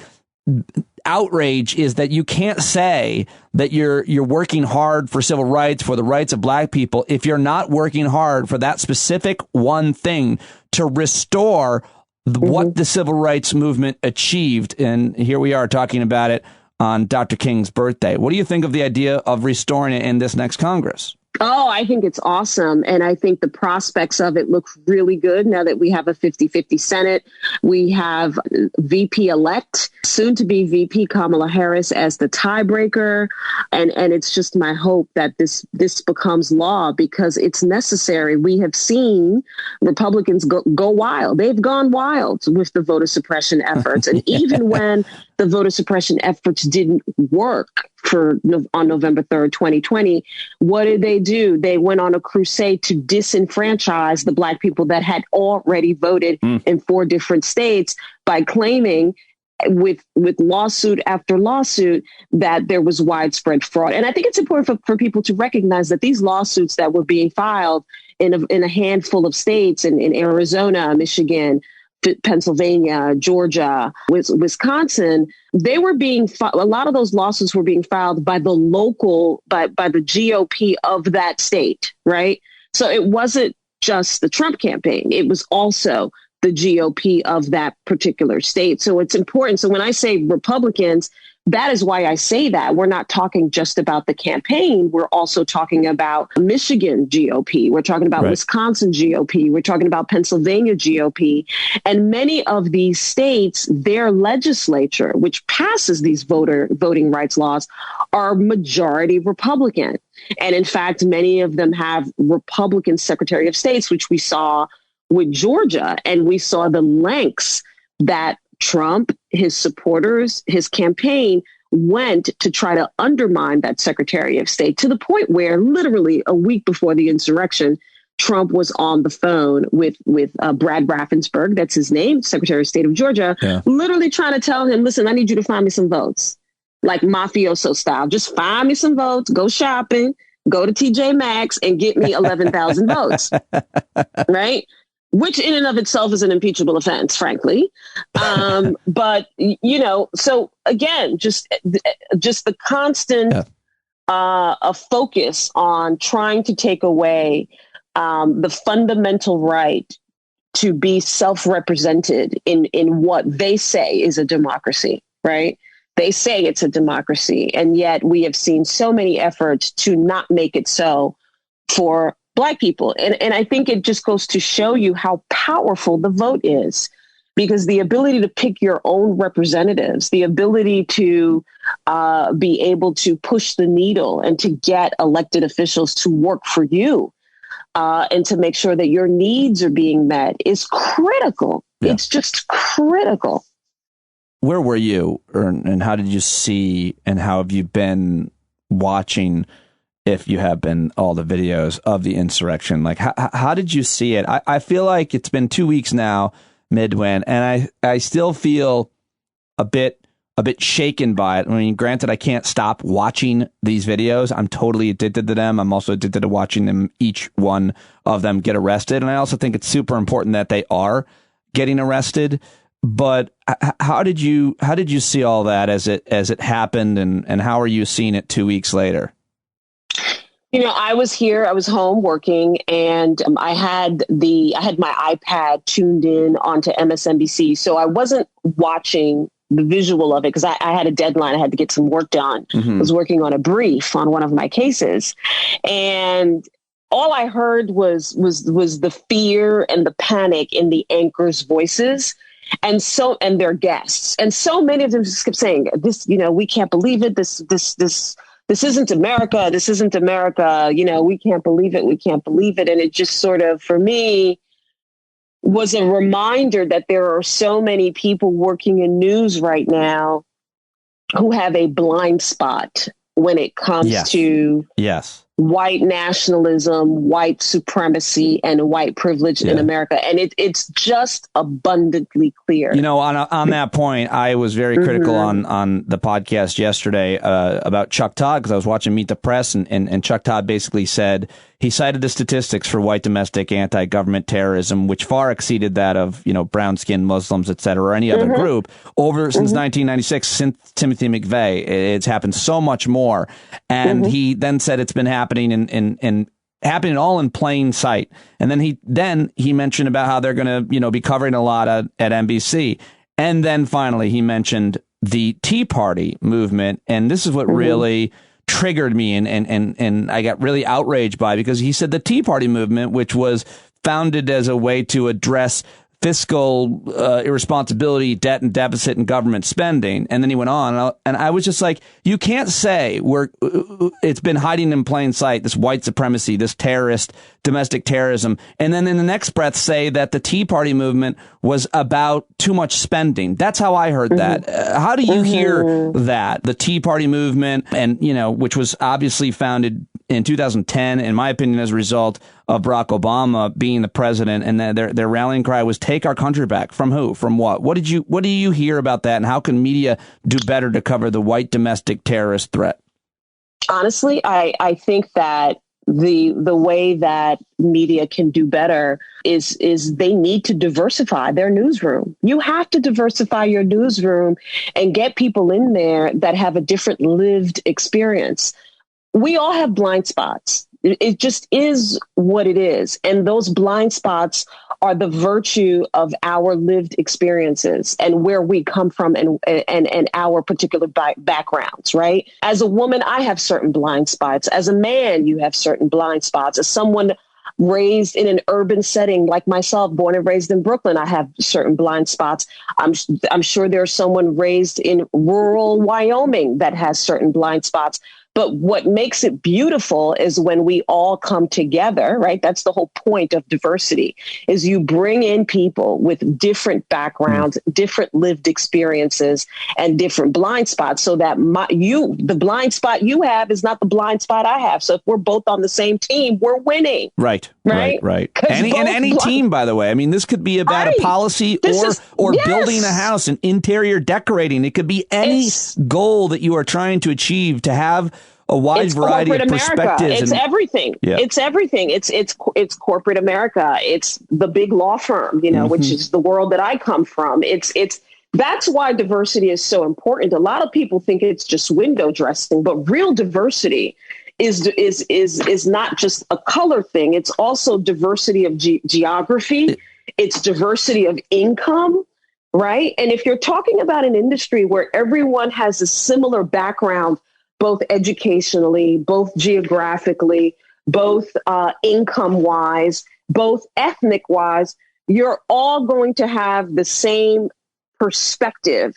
outrage is that you can't say that you're working hard for civil rights, for the rights of black people, if you're not working hard for that specific one thing to restore what the civil rights movement achieved. And here we are talking about it on Dr. King's birthday. What do you think of the idea of restoring it in this next Congress? Oh, I think it's awesome. And I think the prospects of it look really good now that we have a 50-50 Senate. We have VP-elect, soon to be VP Kamala Harris as the tiebreaker. And it's just my hope that this becomes law because it's necessary. We have seen Republicans go wild. They've gone wild with the voter suppression efforts. And even when the voter suppression efforts didn't work on November 3rd, 2020, what did they do? They went on a crusade to disenfranchise the black people that had already voted in 4 different states by claiming with lawsuit after lawsuit that there was widespread fraud. And I think it's important for people to recognize that these lawsuits that were being filed in a handful of states, in Arizona, Michigan, Pennsylvania, Georgia, Wisconsin, they were a lot of those lawsuits were being filed by the GOP of that state, right? So it wasn't just the Trump campaign. It was also the GOP of that particular state. So it's important. So when I say Republicans, that is why I say that. We're not talking just about the campaign. We're also talking about Michigan GOP. We're talking about Wisconsin GOP. We're talking about Pennsylvania GOP. And many of these states, their legislature, which passes these voting rights laws, are majority Republican. And in fact, many of them have Republican Secretary of States, which we saw with Georgia. And we saw the lengths that Trump, his supporters, his campaign went to try to undermine that Secretary of State, to the point where literally a week before the insurrection, Trump was on the phone with Brad Raffensperger, that's his name, Secretary of State of Georgia, literally trying to tell him, listen, I need you to find me some votes, like mafioso style. Just find me some votes, go shopping, go to TJ Maxx and get me 11,000 votes, right? Which in and of itself is an impeachable offense, frankly. But, so again, just the constant a focus on trying to take away the fundamental right to be self-represented in what they say is a democracy, right? They say it's a democracy, and yet we have seen so many efforts to not make it so for Black people. And I think it just goes to show you how powerful the vote is, because the ability to pick your own representatives, the ability to be able to push the needle and to get elected officials to work for you, and to make sure that your needs are being met is critical. Yeah. It's just critical. Where were you, and how did you see, and how have you been watching, if you have been, all the videos of the insurrection? Like, how did you see it? I feel like it's been 2 weeks now, Midwin, and I still feel a bit shaken by it. I mean, granted, I can't stop watching these videos. I'm totally addicted to them. I'm also addicted to watching them, each one of them, get arrested. And I also think it's super important that they are getting arrested. But how did you see all that as it happened, and how are you seeing it 2 weeks later? I was here, I was home working, and I had my iPad tuned in onto MSNBC. So I wasn't watching the visual of it because I had a deadline. I had to get some work done. I was working on a brief on one of my cases, and all I heard was the fear and the panic in the anchors' voices, and their guests, and so many of them just kept saying, "This, we can't believe it. This isn't America. This isn't America. We can't believe it. We can't believe it." And it just sort of, for me, was a reminder that there are so many people working in news right now who have a blind spot when it comes to white nationalism, white supremacy, and white privilege in America. And it's just abundantly clear. On that point, I was very critical on the podcast yesterday about Chuck Todd, because I was watching Meet the Press, and Chuck Todd basically said, he cited the statistics for white domestic anti-government terrorism, which far exceeded that of, brown-skinned Muslims, et cetera, or any other group since 1996, since Timothy McVeigh. It's happened so much more. And he then said it's been happening in happening all in plain sight. And then he mentioned about how they're going to, be covering a lot at NBC. And then finally he mentioned the Tea Party movement. And this is what really triggered me and I got really outraged by, because he said the Tea Party movement, which was founded as a way to address fiscal irresponsibility, debt and deficit, and government spending. And then he went on, and I was just like, you can't say it's been hiding in plain sight, this white supremacy, this domestic terrorism, and then in the next breath say that the Tea Party movement was about too much spending. That's how I heard that. How do you hear that? The Tea Party movement, and which was obviously founded in 2010, in my opinion, as a result of Barack Obama being the president, and their rallying cry was "Take our country back." From who? From what? What do you hear about that? And how can media do better to cover the white domestic terrorist threat? Honestly, I think that the way that media can do better is they need to diversify their newsroom. You have to diversify your newsroom and get people in there that have a different lived experience. We all have blind spots. It just is what it is. And those blind spots are the virtue of our lived experiences and where we come from and our particular backgrounds, right? As a woman, I have certain blind spots. As a man, you have certain blind spots. As someone raised in an urban setting like myself, born and raised in Brooklyn, I have certain blind spots. I'm sure there's someone raised in rural Wyoming that has certain blind spots. But what makes it beautiful is when we all come together, right? That's the whole point of diversity, is you bring in people with different backgrounds, different lived experiences, and different blind spots, so that the blind spot you have is not the blind spot I have. So if we're both on the same team, we're winning. Right. Any team, by the way. I mean, this could be about a policy or building a house and interior decorating. It could be any goal that you are trying to achieve, to have a wide variety of perspectives. It's everything. Yeah. It's everything. It's corporate America. It's the big law firm, which is the world that I come from. It's That's why diversity is so important. A lot of people think it's just window dressing, but real diversity is not just a color thing. It's also diversity of geography. It's diversity of income, right? And if you're talking about an industry where everyone has a similar background, both educationally, both geographically, both income-wise, both ethnic-wise, you're all going to have the same perspective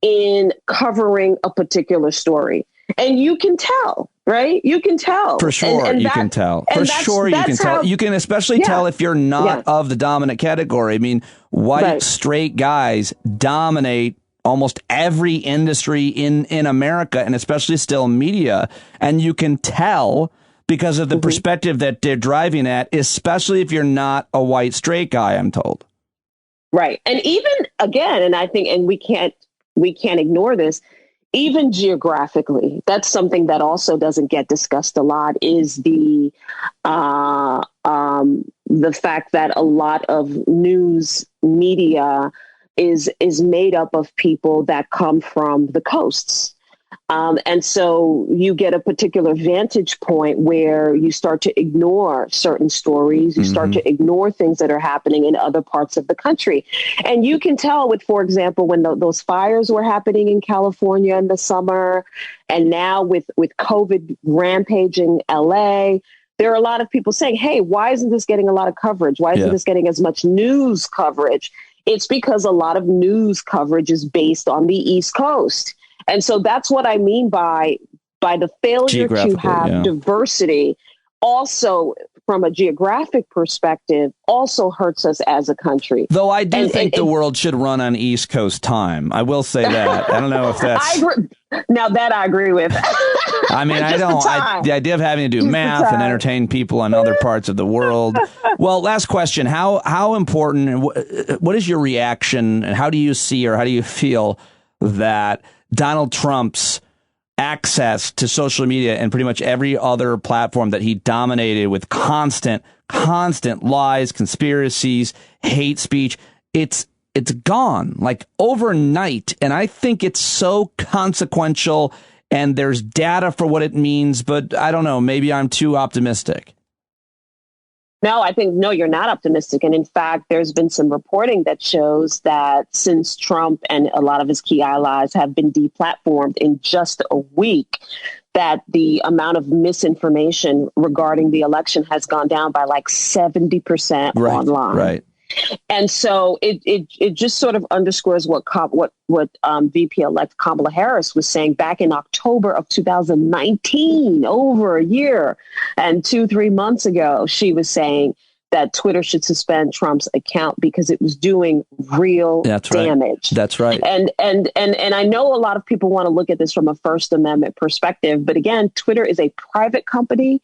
in covering a particular story. And you can tell, right? You can tell. For sure, you can tell. For sure, you can tell. You can especially tell if you're not of the dominant category. I mean, white, straight guys dominate almost every industry in America, and especially still media. And you can tell because of the perspective that they're driving at, especially if you're not a white, straight guy, I'm told. Right. And even, again, and I think, and we can't ignore this, even geographically, that's something that also doesn't get discussed a lot, is the fact that a lot of news media is made up of people that come from the coasts. And so you get a particular vantage point where you start to ignore certain stories. You start to ignore things that are happening in other parts of the country. And you can tell with, for example, when those fires were happening in California in the summer, and now with COVID rampaging LA, there are a lot of people saying, hey, why isn't this getting a lot of coverage? Why isn't this getting as much news coverage? It's because a lot of news coverage is based on the East Coast. And so that's what I mean by the failure to have diversity. Also, from a geographic perspective, also hurts us as a country. Though I do think the world should run on East Coast time. I will say that. I don't know if that's... I agree. Now that I agree with. I mean, I don't... the idea of having to do math and entertain people in other parts of the world. Well, last question. How important, and what is your reaction, and how do you see or how do you feel that Donald Trump's access to social media and pretty much every other platform that he dominated with constant lies, conspiracies, hate speech, it's gone like overnight. And I think it's so consequential, and there's data for what it means, but I don't know, maybe I'm too optimistic. No, I think, no, you're not optimistic. And in fact, there's been some reporting that shows that since Trump and a lot of his key allies have been deplatformed in just a week, that the amount of misinformation regarding the election has gone down by like 70% online. Right. And so it just sort of underscores what VP-elect Kamala Harris was saying back in October of 2019, over a year and 2-3 months ago. She was saying that Twitter should suspend Trump's account because it was doing real damage. That's right. And I know a lot of people want to look at this from a First Amendment perspective, but again, Twitter is a private company.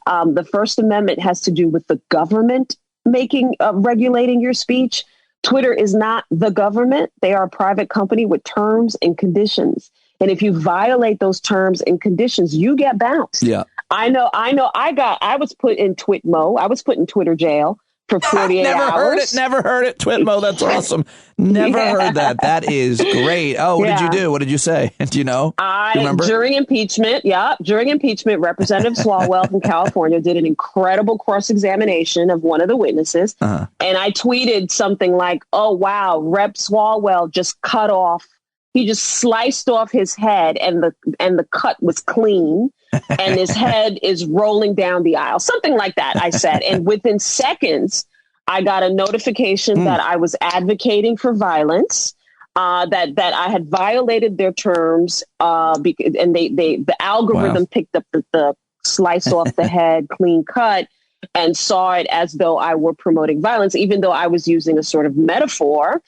The First Amendment has to do with the government regulating your speech. Twitter is not the government. They are a private company with terms and conditions. And if you violate those terms and conditions, you get bounced. Yeah. I know. I was put in Twitmo. I was put in Twitter jail for 48 hours. Never heard it. Twitmo. That's awesome. Never heard that. That is great. Oh, what did you do? What did you say? Do you know? Do you remember? During impeachment, Representative Swalwell from California did an incredible cross-examination of one of the witnesses. And I tweeted something like, oh, wow, Rep Swalwell just cut off. He just sliced off his head and the cut was clean and his head is rolling down the aisle. Something like that, I said. And within seconds, I got a notification that I was advocating for violence, that I had violated their terms, and the algorithm picked up the slice off the head, clean cut, and saw it as though I were promoting violence, even though I was using a sort of metaphor.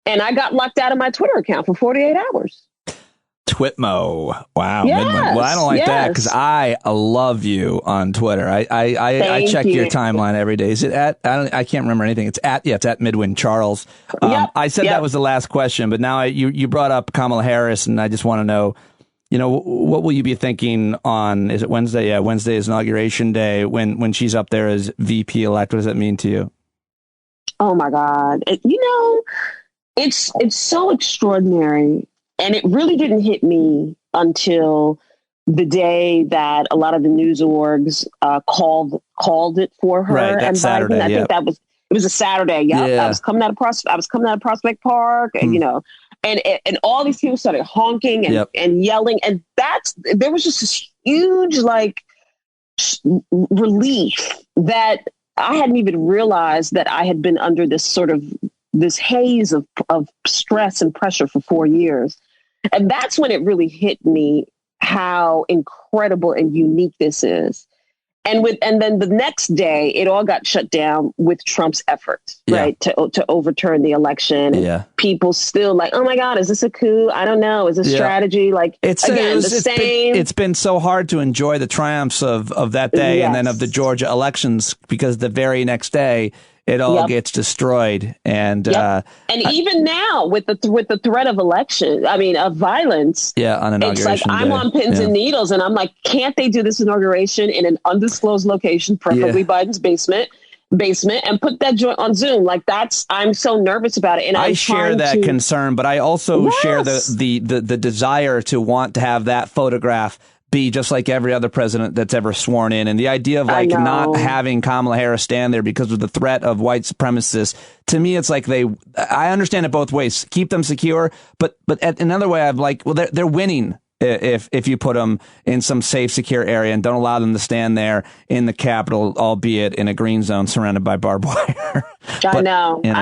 And I got locked out of my Twitter account for 48 hours. Twitmo. Wow. Yes, Midwin. Well, I don't like that because I love you on Twitter. I check your timeline every day. Is it at, I can't remember anything. It's at Midwin Charles. I said that was the last question, but now you brought up Kamala Harris, and I just want to know, what will you be thinking on, is it Wednesday? Yeah, Wednesday is Inauguration Day when she's up there as VP elect. What does that mean to you? Oh my God. It's so extraordinary. And it really didn't hit me until the day that a lot of the news orgs called it for her. Right, and Saturday, I think it was a Saturday. Yep. Yeah. I was coming out of Prospect Park, and and all these people started honking and yelling, and there was just this huge relief that I hadn't even realized that I had been under this haze of stress and pressure for 4 years. And that's when it really hit me how incredible and unique this is. And then the next day, it all got shut down with Trump's efforts, right, to overturn the election. And people still oh my God, is this a coup? I don't know. Is it strategy? It's been so hard to enjoy the triumphs of that day and then of the Georgia elections, because the very next day it all gets destroyed. And even now with the threat of of violence. On inauguration it's I'm on pins and needles, and I'm like, can't they do this inauguration in an undisclosed location, preferably Biden's basement, and put that joint on Zoom? I'm so nervous about it. And I share that concern, but I also share the desire to want to have that photograph be just like every other president that's ever sworn in. And the idea of not having Kamala Harris stand there because of the threat of white supremacists, to me, it's like I understand it both ways. Keep them secure, but another way I'm like, well, they're winning if you put them in some safe, secure area and don't allow them to stand there in the Capitol, albeit in a green zone surrounded by barbed wire. I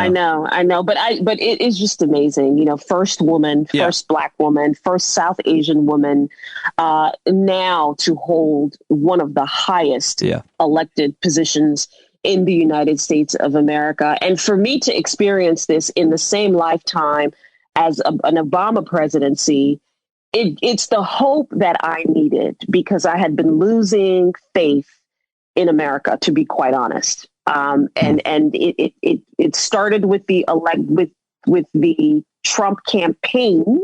know. But it is just amazing. First woman, first Black woman, first South Asian woman, now to hold one of the highest elected positions in the United States of America. And for me to experience this in the same lifetime as an Obama presidency, it's the hope that I needed, because I had been losing faith in America, to be quite honest. And it started with the Trump campaign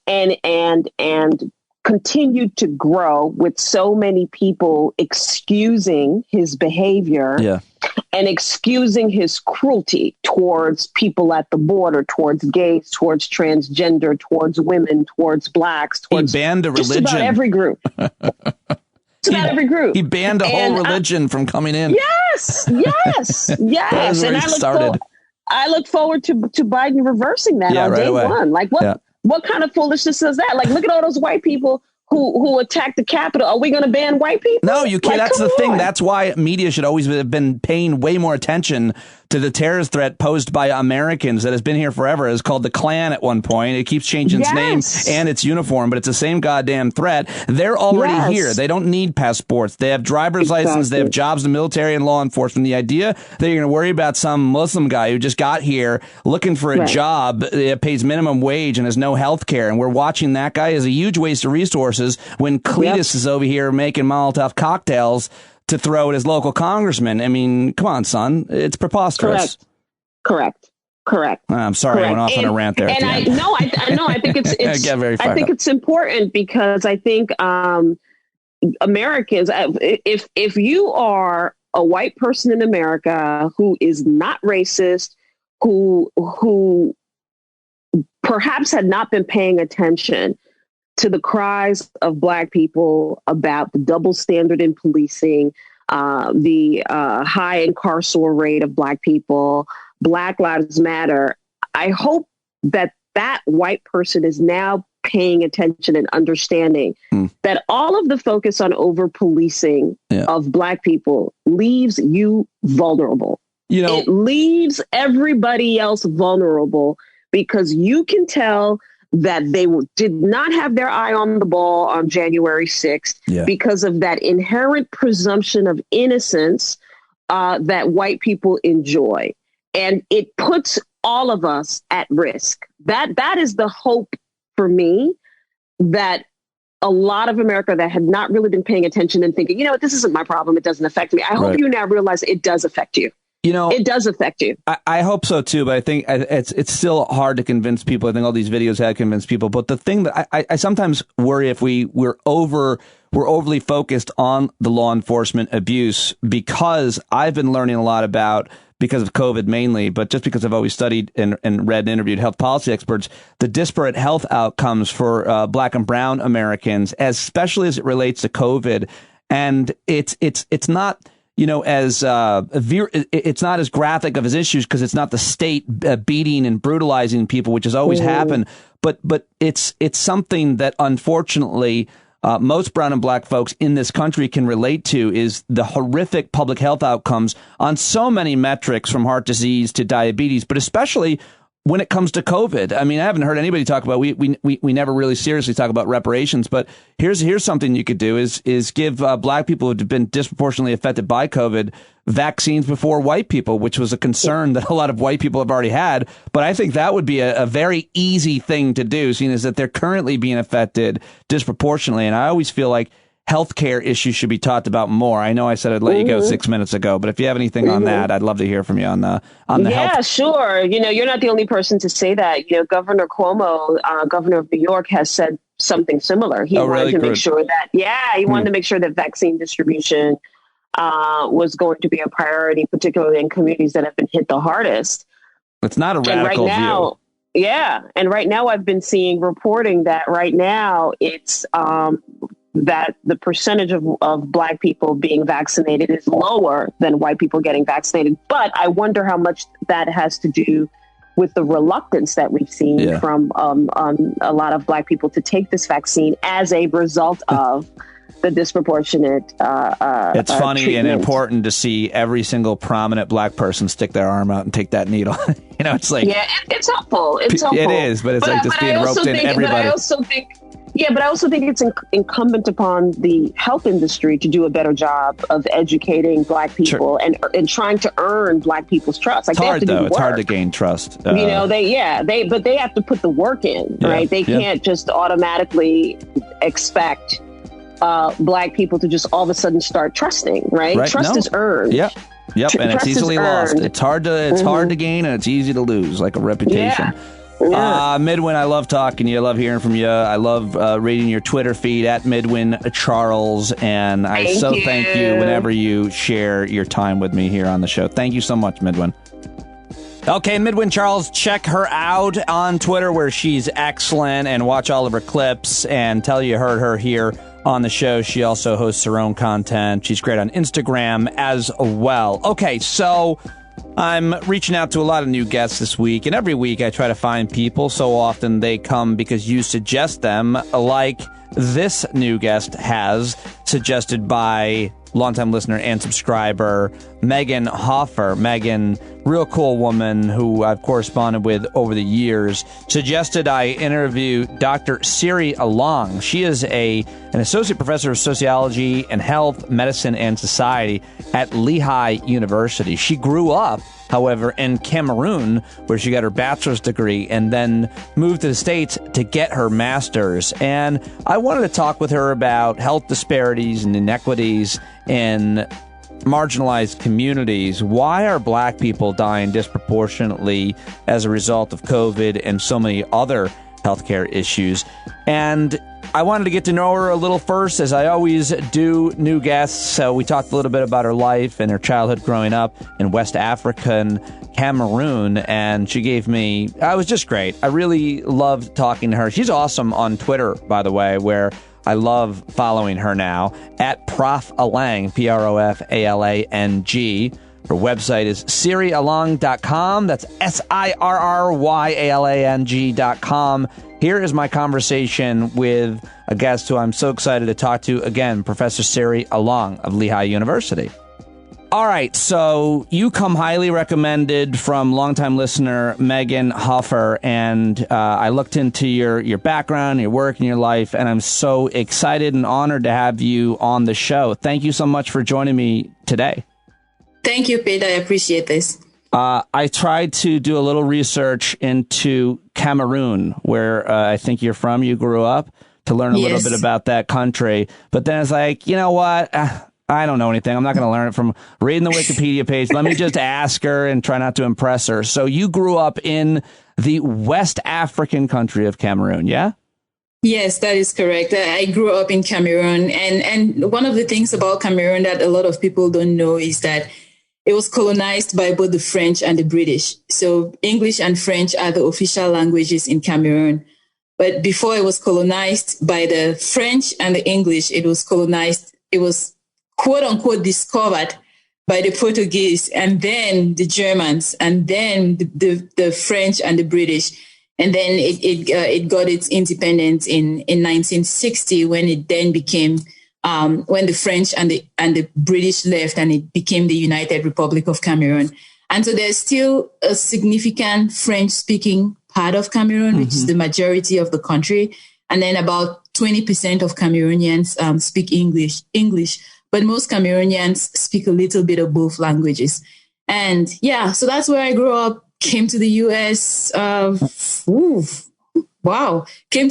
and continued to grow with so many people excusing his behavior and excusing his cruelty towards people at the border, towards gays, towards transgender, towards women, towards blacks, towards he banned a religion. Just about every group. Every group. He banned a whole religion from coming in. Yes. And I look forward to Biden reversing that on day one. What kind of foolishness is that? Look at all those white people who attacked the Capitol. Are we going to ban white people? No, you can't. That's the thing. That's why media should always have been paying way more attention to the terrorist threat posed by Americans that has been here forever. It's called the Klan at one point. It keeps changing its name and its uniform, but it's the same goddamn threat. They're already here. They don't need passports. They have driver's license. They have jobs in the military and law enforcement. The idea that you're going to worry about some Muslim guy who just got here looking for a job that pays minimum wage and has no health care, and we're watching that guy, is a huge waste of resources when Cletus is over here making Molotov cocktails to throw at his local congressman. I mean, come on, son. It's preposterous. Correct. I'm sorry. I went off on a rant there. And I think I think it's important, because I think Americans, if you are a white person in America who is not racist, who perhaps had not been paying attention to the cries of Black people about the double standard in policing, the high incarceral rate of Black people, Black Lives Matter, I hope that white person is now paying attention and understanding that all of the focus on over-policing of Black people leaves you vulnerable. It leaves everybody else vulnerable, because you can tell that they did not have their eye on the ball on January 6th because of that inherent presumption of innocence that white people enjoy. And it puts all of us at risk. That is the hope for me, that a lot of America that had not really been paying attention and thinking, this isn't my problem, it doesn't affect me. I hope you now realize it does affect you. It does affect you. I hope so, too. But I think it's still hard to convince people. I think all these videos have convinced people. But the thing that I sometimes worry if we're overly focused on the law enforcement abuse, because I've been learning a lot about because of COVID mainly, but just because I've always studied and read and interviewed health policy experts, the disparate health outcomes for Black and brown Americans, especially as it relates to COVID. And it's not, as it's not as graphic of as issues because it's not the state beating and brutalizing people, which has always happened. But it's something that unfortunately most brown and Black folks in this country can relate to, is the horrific public health outcomes on so many metrics, from heart disease to diabetes, but especially when it comes to COVID. I mean, I haven't heard anybody talk about, we never really seriously talk about reparations, but here's something you could do is give Black people who've been disproportionately affected by COVID vaccines before white people, which was a concern that a lot of white people have already had. But I think that would be a very easy thing to do, seeing as that they're currently being affected disproportionately. And I always feel like healthcare issues should be talked about more. I know I said I'd let you go 6 minutes ago, but if you have anything on that, I'd love to hear from you on the health. Yeah, sure. You're not the only person to say that. Governor Cuomo, governor of New York, has said something similar. He wanted to make sure that, he wanted to make sure that vaccine distribution was going to be a priority, particularly in communities that have been hit the hardest. It's not a radical view. Yeah. And right now I've been seeing reporting that right now it's that the percentage of Black people being vaccinated is lower than white people getting vaccinated. But I wonder how much that has to do with the reluctance that we've seen from a lot of Black people to take this vaccine as a result of the disproportionate it's funny treatment. And important to see every single prominent Black person stick their arm out and take that needle. It's like, it's helpful. It's helpful. It is, but it's like just being roped in everybody. But I also think it's incumbent upon the health industry to do a better job of educating Black people and trying to earn Black people's trust. It's hard, though. It's hard to gain trust. But they have to put the work in, right? They can't just automatically expect Black people to just all of a sudden start trusting, right? Trust is earned. Yep, and it's easily lost. It's hard to gain, and it's easy to lose, like a reputation. Midwin, I love talking to you. I love hearing from you. I love reading your Twitter feed at Midwin Charles, and thank you whenever you share your time with me here on the show. Thank you so much, Midwin. Okay, Midwin Charles, check her out on Twitter, where she's excellent, and watch all of her clips and tell you heard her here on the show. She also hosts her own content. She's great on Instagram as well. Okay, so I'm reaching out to a lot of new guests this week, and every week I try to find people. So often they come because you suggest them, like this new guest has, suggested by longtime listener and subscriber Megan Hoffer. Megan, real cool woman who I've corresponded with over the years, suggested I interview Dr. Sirry Alang. She is an associate professor of sociology and health, medicine, and society at Lehigh University. She grew up, however, in Cameroon, where she got her bachelor's degree and then moved to the States to get her master's. And I wanted to talk with her about health disparities and inequities in marginalized communities. Why are Black people dying disproportionately as a result of COVID and so many other healthcare issues? And I wanted to get to know her a little first, as I always do new guests. So we talked a little bit about her life and her childhood growing up in West Africa and Cameroon, and she gave me, it was just great. I really loved talking to her. She's awesome on Twitter, by the way, where I love following her now, at Prof Alang, Profalang. Her website is SirryAlang.com. That's SirryAlang.com. Here is my conversation with a guest who I'm so excited to talk to again, Professor Sirry Alang of Lehigh University. All right, so you come highly recommended from longtime listener Megan Hoffer, and I looked into your background, your work, and your life, and I'm so excited and honored to have you on the show. Thank you so much for joining me today. Thank you, Pete. I appreciate this. I tried to do a little research into Cameroon, where I think you're from. You grew up, to learn a little bit about that country. But then it's like, you know what? I don't know anything. I'm not going to learn it from reading the Wikipedia page. Let me just ask her and try not to impress her. So you grew up in the West African country of Cameroon, yeah? Yes, that is correct. I grew up in Cameroon. And one of the things about Cameroon that a lot of people don't know is that it was colonized by both the French and the British. So English and French are the official languages in Cameroon. But before it was colonized by the French and the English, it was quote unquote discovered by the Portuguese and then the Germans and then the French and the British. And then it got its independence in 1960 when it then became, when the French and the British left and it became the United Republic of Cameroon. And so there's still a significant French-speaking part of Cameroon, which is the majority of the country. And then about 20% of Cameroonians speak English, but most Cameroonians speak a little bit of both languages. And yeah, so that's where I grew up. Came to the U.S. Came to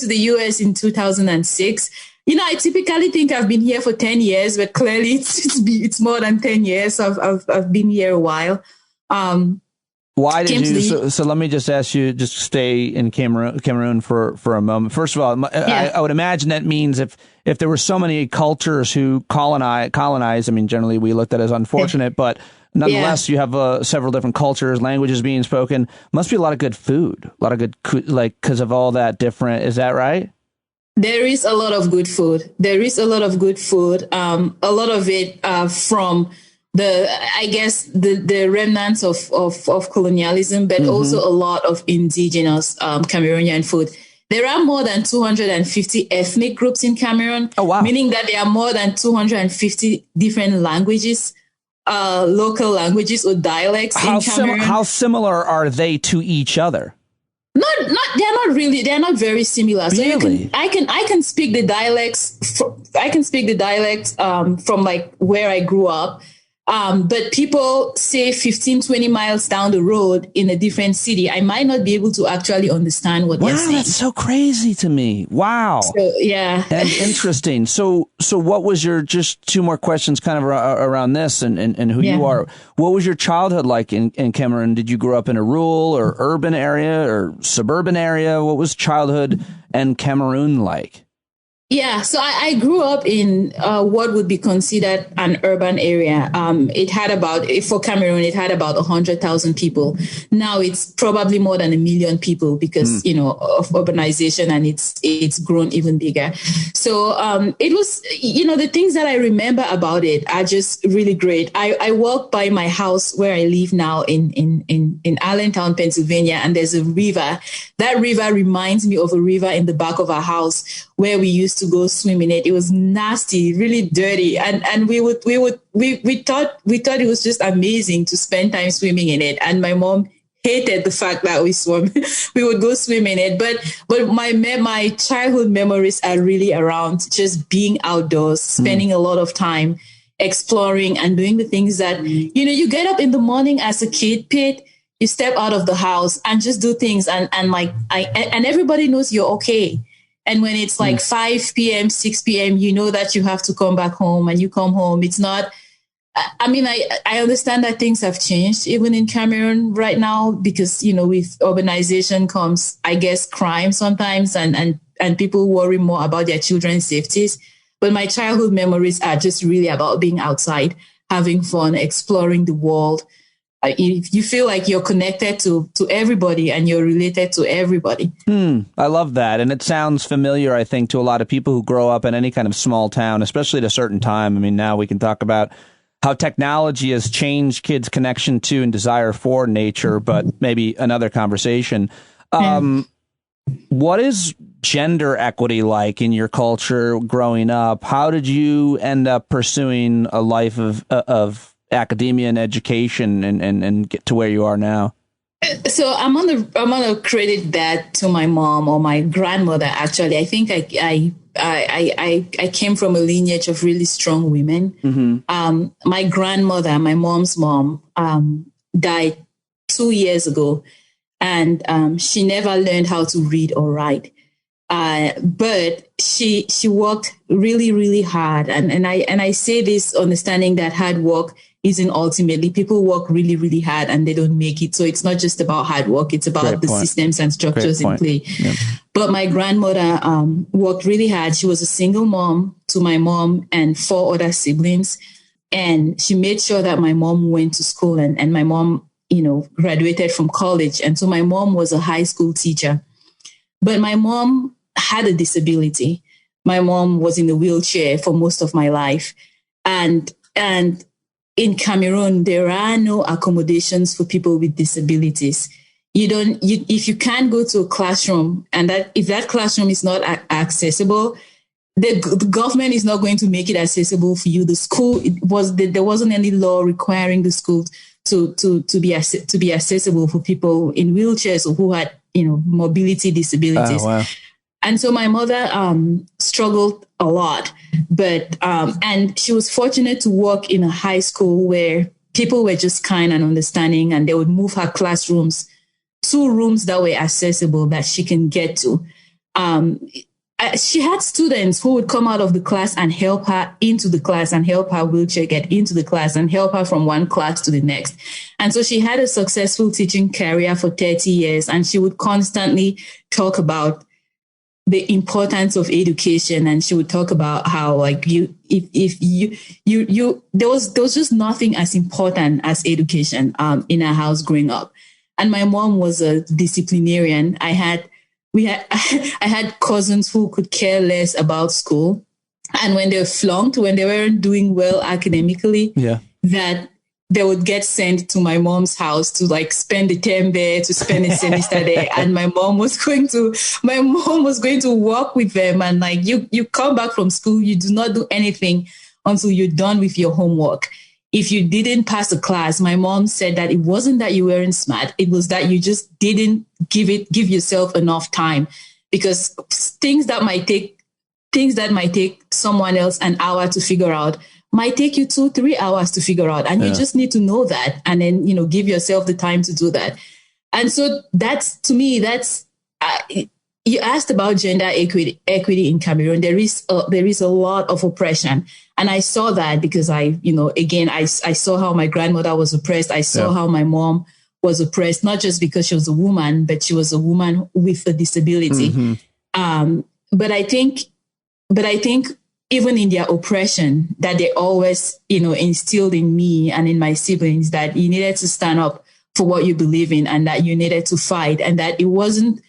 the U.S. in 2006. I typically think I've been here for 10 years, but clearly it's more than 10 years. I've been here a while. Why did you? So let me just ask you, just stay in Cameroon for a moment. First of all, I would imagine that means if there were so many cultures who colonize, I mean, generally we looked at it as unfortunate, but nonetheless, you have several different cultures, languages being spoken. Must be a lot of good food, a lot of good, because of all that different. Is that right? There is a lot of good food. A lot of it from the remnants of colonialism, but also a lot of indigenous Cameroonian food. There are more than 250 ethnic groups in Cameroon. Oh, wow. Meaning that there are more than 250 different languages, local languages or dialects in Cameroon. How similar are they to each other? They're not really. They're not very similar. So really? I can speak the dialects. I can speak the dialects from like where I grew up. But people say 15, 20 miles down the road in a different city, I might not be able to actually understand what they're saying. Wow, that's so crazy to me. Wow. So, yeah. And interesting. So what was just two more questions kind of around this and who you are. What was your childhood like in Cameroon? Did you grow up in a rural or urban area or suburban area? What was childhood and Cameroon like? Yeah, so I grew up in what would be considered an urban area. For Cameroon, it had about 100,000 people. Now it's probably more than 1 million people because, of urbanization, and it's grown even bigger. So it was, the things that I remember about it are just really great. I walk by my house where I live now in Allentown, Pennsylvania, and there's a river. That river reminds me of a river in the back of our house where we used to go swim in it. It was nasty, really dirty. And we thought it was just amazing to spend time swimming in it. And my mom hated the fact that we would go swim in it. But my childhood memories are really around just being outdoors, spending a lot of time exploring and doing the things that, you get up in the morning as a kid, Pete, you step out of the house and just do things. And everybody knows you're okay. And when it's like 5 p.m., 6 p.m., you know that you have to come back home, and you come home. It's not, I understand that things have changed even in Cameroon right now because, with urbanization comes, I guess, crime sometimes and people worry more about their children's safeties. But my childhood memories are just really about being outside, having fun, exploring the world. You feel like you're connected to everybody and you're related to everybody. I love that. And it sounds familiar, I think, to a lot of people who grow up in any kind of small town, especially at a certain time. I mean, now we can talk about how technology has changed kids' connection to and desire for nature, but maybe another conversation. What is gender equity like in your culture growing up? How did you end up pursuing a life of academia and education and get to where you are now? So I'm gonna credit that to my mom or my grandmother. Actually, I think I came from a lineage of really strong women. My grandmother, my mom's mom, died 2 years ago, and she never learned how to read or write. But she worked really, really hard, and I say this understanding that hard work isn't ultimately, people work really, really hard and they don't make it. So it's not just about hard work. It's about the systems and structures in play. Yep. But my grandmother worked really hard. She was a single mom to my mom and 4 other siblings. And she made sure that my mom went to school, and my mom, graduated from college. And so my mom was a high school teacher. But my mom had a disability. My mom was in a wheelchair for most of my life. And in Cameroon, there are no accommodations for people with disabilities. If you can't go to a classroom, and if that classroom is not accessible, the government is not going to make it accessible for you. The school, there wasn't any law requiring the school to be accessible for people in wheelchairs or who had mobility disabilities. Oh, wow. And so my mother struggled a lot, but and she was fortunate to work in a high school where people were just kind and understanding, and they would move her classrooms to rooms that were accessible that she can get to. She had students who would come out of the class and help her into the class and help her wheelchair get into the class and help her from one class to the next. And so she had a successful teaching career for 30 years, and she would constantly talk about the importance of education. And she would talk about how, like, there was just nothing as important as education in our house growing up. And my mom was a disciplinarian. I had cousins who could care less about school. And when they flunked, when they weren't doing well academically, that they would get sent to my mom's house to spend the term there, to spend a semester there. And my mom was going to work with them. And you come back from school, you do not do anything until you're done with your homework. If you didn't pass a class, my mom said that it wasn't that you weren't smart. It was that you just didn't give yourself enough time, because things that might take someone else an hour to figure out might take you 2-3 hours to figure out. And you just need to know that, and then, give yourself the time to do that. And so you asked about gender equity in Cameroon. There is a lot of oppression. And I saw that because I saw how my grandmother was oppressed. I saw how my mom was oppressed, not just because she was a woman, but she was a woman with a disability. Mm-hmm. But I think even in their oppression, that they always, instilled in me and in my siblings that you needed to stand up for what you believe in, and that you needed to fight, and that it wasn't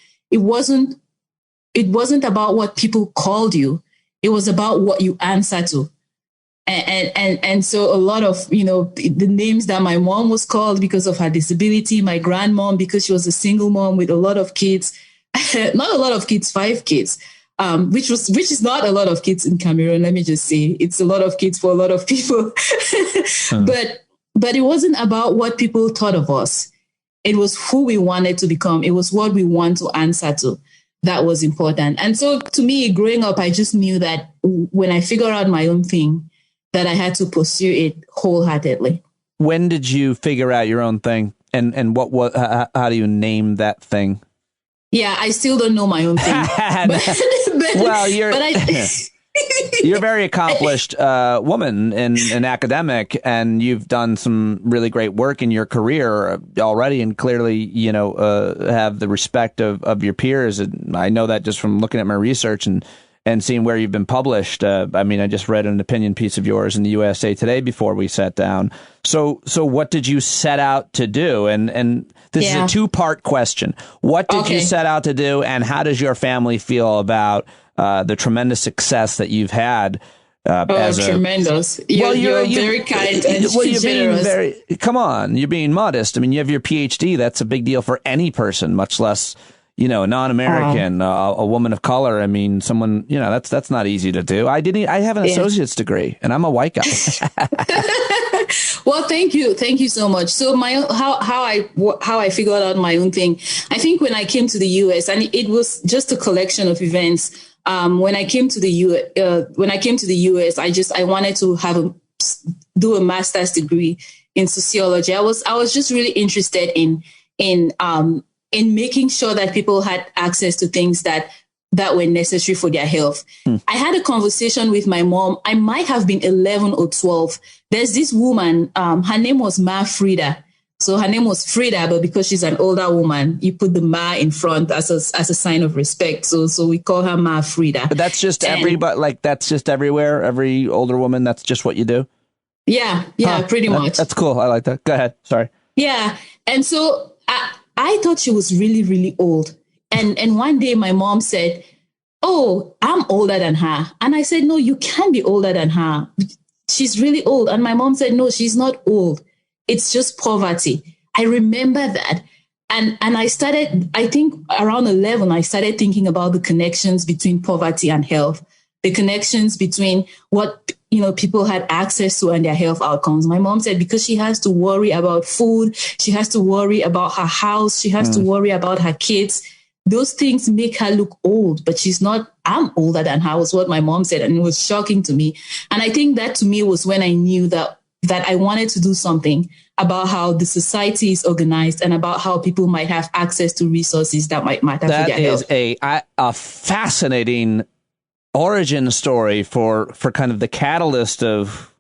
about what people called you. It was about what you answer to. And so a lot of, the names that my mom was called because of her disability, my grandmom, because she was a single mom with a lot of kids, not a lot of kids, 5 kids, which is not a lot of kids in Cameroon. Let me just say, it's a lot of kids for a lot of people. But it wasn't about what people thought of us. It was who we wanted to become. It was what we want to answer to. That was important. And so to me, growing up, I just knew that when I figured out my own thing, that I had to pursue it wholeheartedly. When did you figure out your own thing? And how do you name that thing? Yeah, I still don't know my own thing. You're a very accomplished woman and an academic, and you've done some really great work in your career already, and clearly, have the respect of your peers. And I know that just from looking at my research and seeing where you've been published. I just read an opinion piece of yours in the USA Today before we sat down. So what did you set out to do? And this is a 2-part question. What did you set out to do, and how does your family feel about the tremendous success that you've had? Tremendous. You're very kind and generous. Come on, you're being modest. I mean, you have your PhD. That's a big deal for any person, much less, a non-American, a woman of color. I mean, someone, that's not easy to do. I have an associate's degree, and I'm a white guy. Well, thank you so much. So how I figured out my own thing. I think when I came to the U.S., and it was just a collection of events. When I came to the U.S., I wanted to do a master's degree in sociology. I was just really interested in making sure that people had access to things that were necessary for their health. I had a conversation with my mom. I might have been 11 or 12. There's this woman, her name was Ma Frida. So her name was Frida, but because she's an older woman, you put the Ma in front as a sign of respect. So we call her Ma Frida. But that's just everybody, that's just everywhere. Every older woman, that's just what you do. Yeah, pretty much. That's cool. I like that. Go ahead. Sorry. Yeah. And so I thought she was really, really old. And one day my mom said, "Oh, I'm older than her." And I said, "No, you can't be older than her. She's really old." And my mom said, "No, she's not old. It's just poverty." I remember that. And I started, I think around 11, I started thinking about the connections between poverty and health, the connections between what, people had access to and their health outcomes. My mom said, because she has to worry about food, she has to worry about her house, she has to worry about her kids. Those things make her look old, but she's not. I'm older than her, was what my mom said. And it was shocking to me. And I think that to me was when I knew that I wanted to do something about how the society is organized and about how people might have access to resources that might matter for their health. That is a fascinating origin story for kind of the catalyst of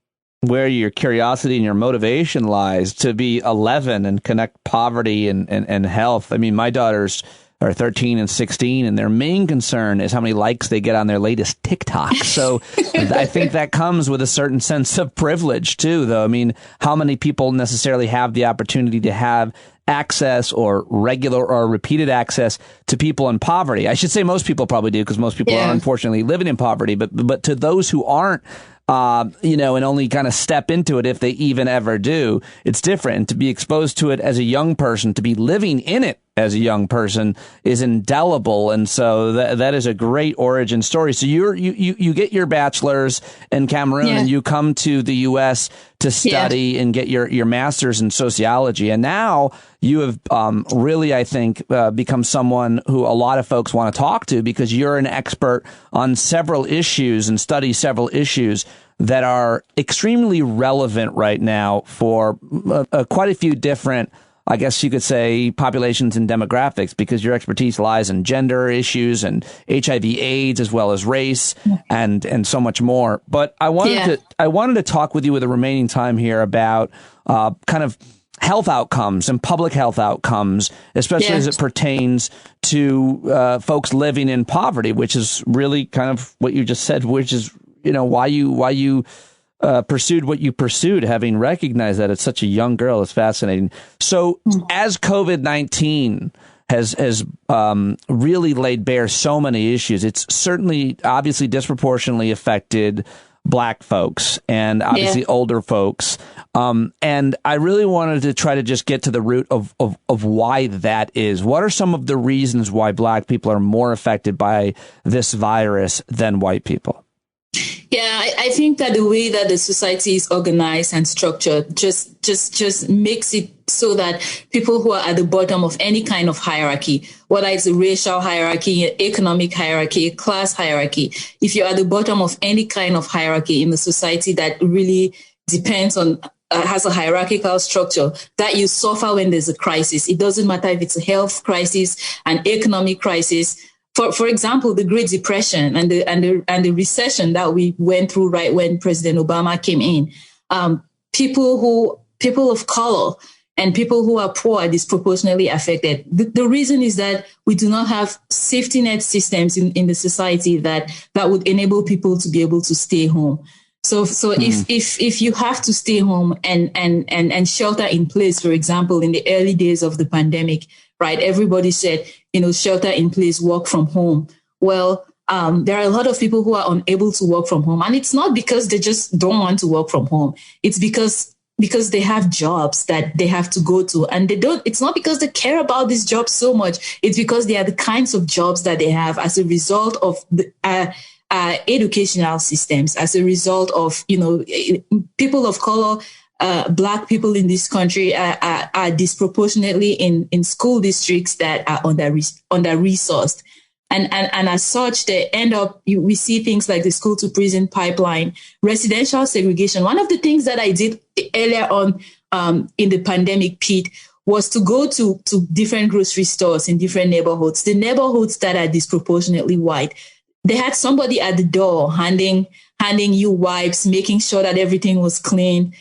where your curiosity and your motivation lies, to be 11 and connect poverty and health. I mean, my daughters are 13 and 16, and their main concern is how many likes they get on their latest TikTok. So I think that comes with a certain sense of privilege, too, though. I mean, how many people necessarily have the opportunity to have access or regular or repeated access to people in poverty? I should say most people probably do, because most people are unfortunately living in poverty. But to those who aren't, and only kind of step into it if they even ever do, it's different. And to be exposed to it as a young person, to be living in it as a young person, is indelible. And so that is a great origin story. So you get your bachelor's in Cameroon and you come to the U.S. to study and get your master's in sociology. And now you have really, I think, become someone who a lot of folks want to talk to, because you're an expert on several issues and study several issues that are extremely relevant right now for quite a few different, I guess you could say, populations and demographics, because your expertise lies in gender issues and HIV/AIDS, as well as race and so much more. But I wanted to talk with you with the remaining time here about kind of health outcomes and public health outcomes, especially as it pertains to folks living in poverty, which is really kind of what you just said, which is, why you pursued what you pursued, having recognized that it's such a young girl. It's fascinating. So as COVID-19 has really laid bare so many issues, it's certainly obviously disproportionately affected Black folks and obviously older folks. And I really wanted to try to just get to the root of why that is. What are some of the reasons why Black people are more affected by this virus than white people? Yeah, I think that the way that the society is organized and structured just makes it so that people who are at the bottom of any kind of hierarchy, whether it's a racial hierarchy, an economic hierarchy, a class hierarchy, if you're at the bottom of any kind of hierarchy in the society that really depends on has a hierarchical structure, that you suffer when there's a crisis. It doesn't matter if it's a health crisis, an economic crisis. For example, the Great Depression and the recession that we went through right when President Obama came in, people of color and people who are poor are disproportionately affected. The reason is that we do not have safety net systems in the society that would enable people to be able to stay home. So if you have to stay home and shelter in place, for example, in the early days of the pandemic, right, everybody said, shelter in place, work from home. Well, there are a lot of people who are unable to work from home. And it's not because they just don't want to work from home. It's because they have jobs that they have to go to. And it's not because they care about these jobs so much. It's because they are the kinds of jobs that they have as a result of the educational systems, as a result of, people of color, Black people in this country are disproportionately in school districts that are under-resourced. And as such, they end up, we see things like the school to prison pipeline, residential segregation. One of the things that I did earlier on in the pandemic, Pete, was to go to different grocery stores in different neighborhoods, the neighborhoods that are disproportionately white. They had somebody at the door handing you wipes, making sure that everything was clean,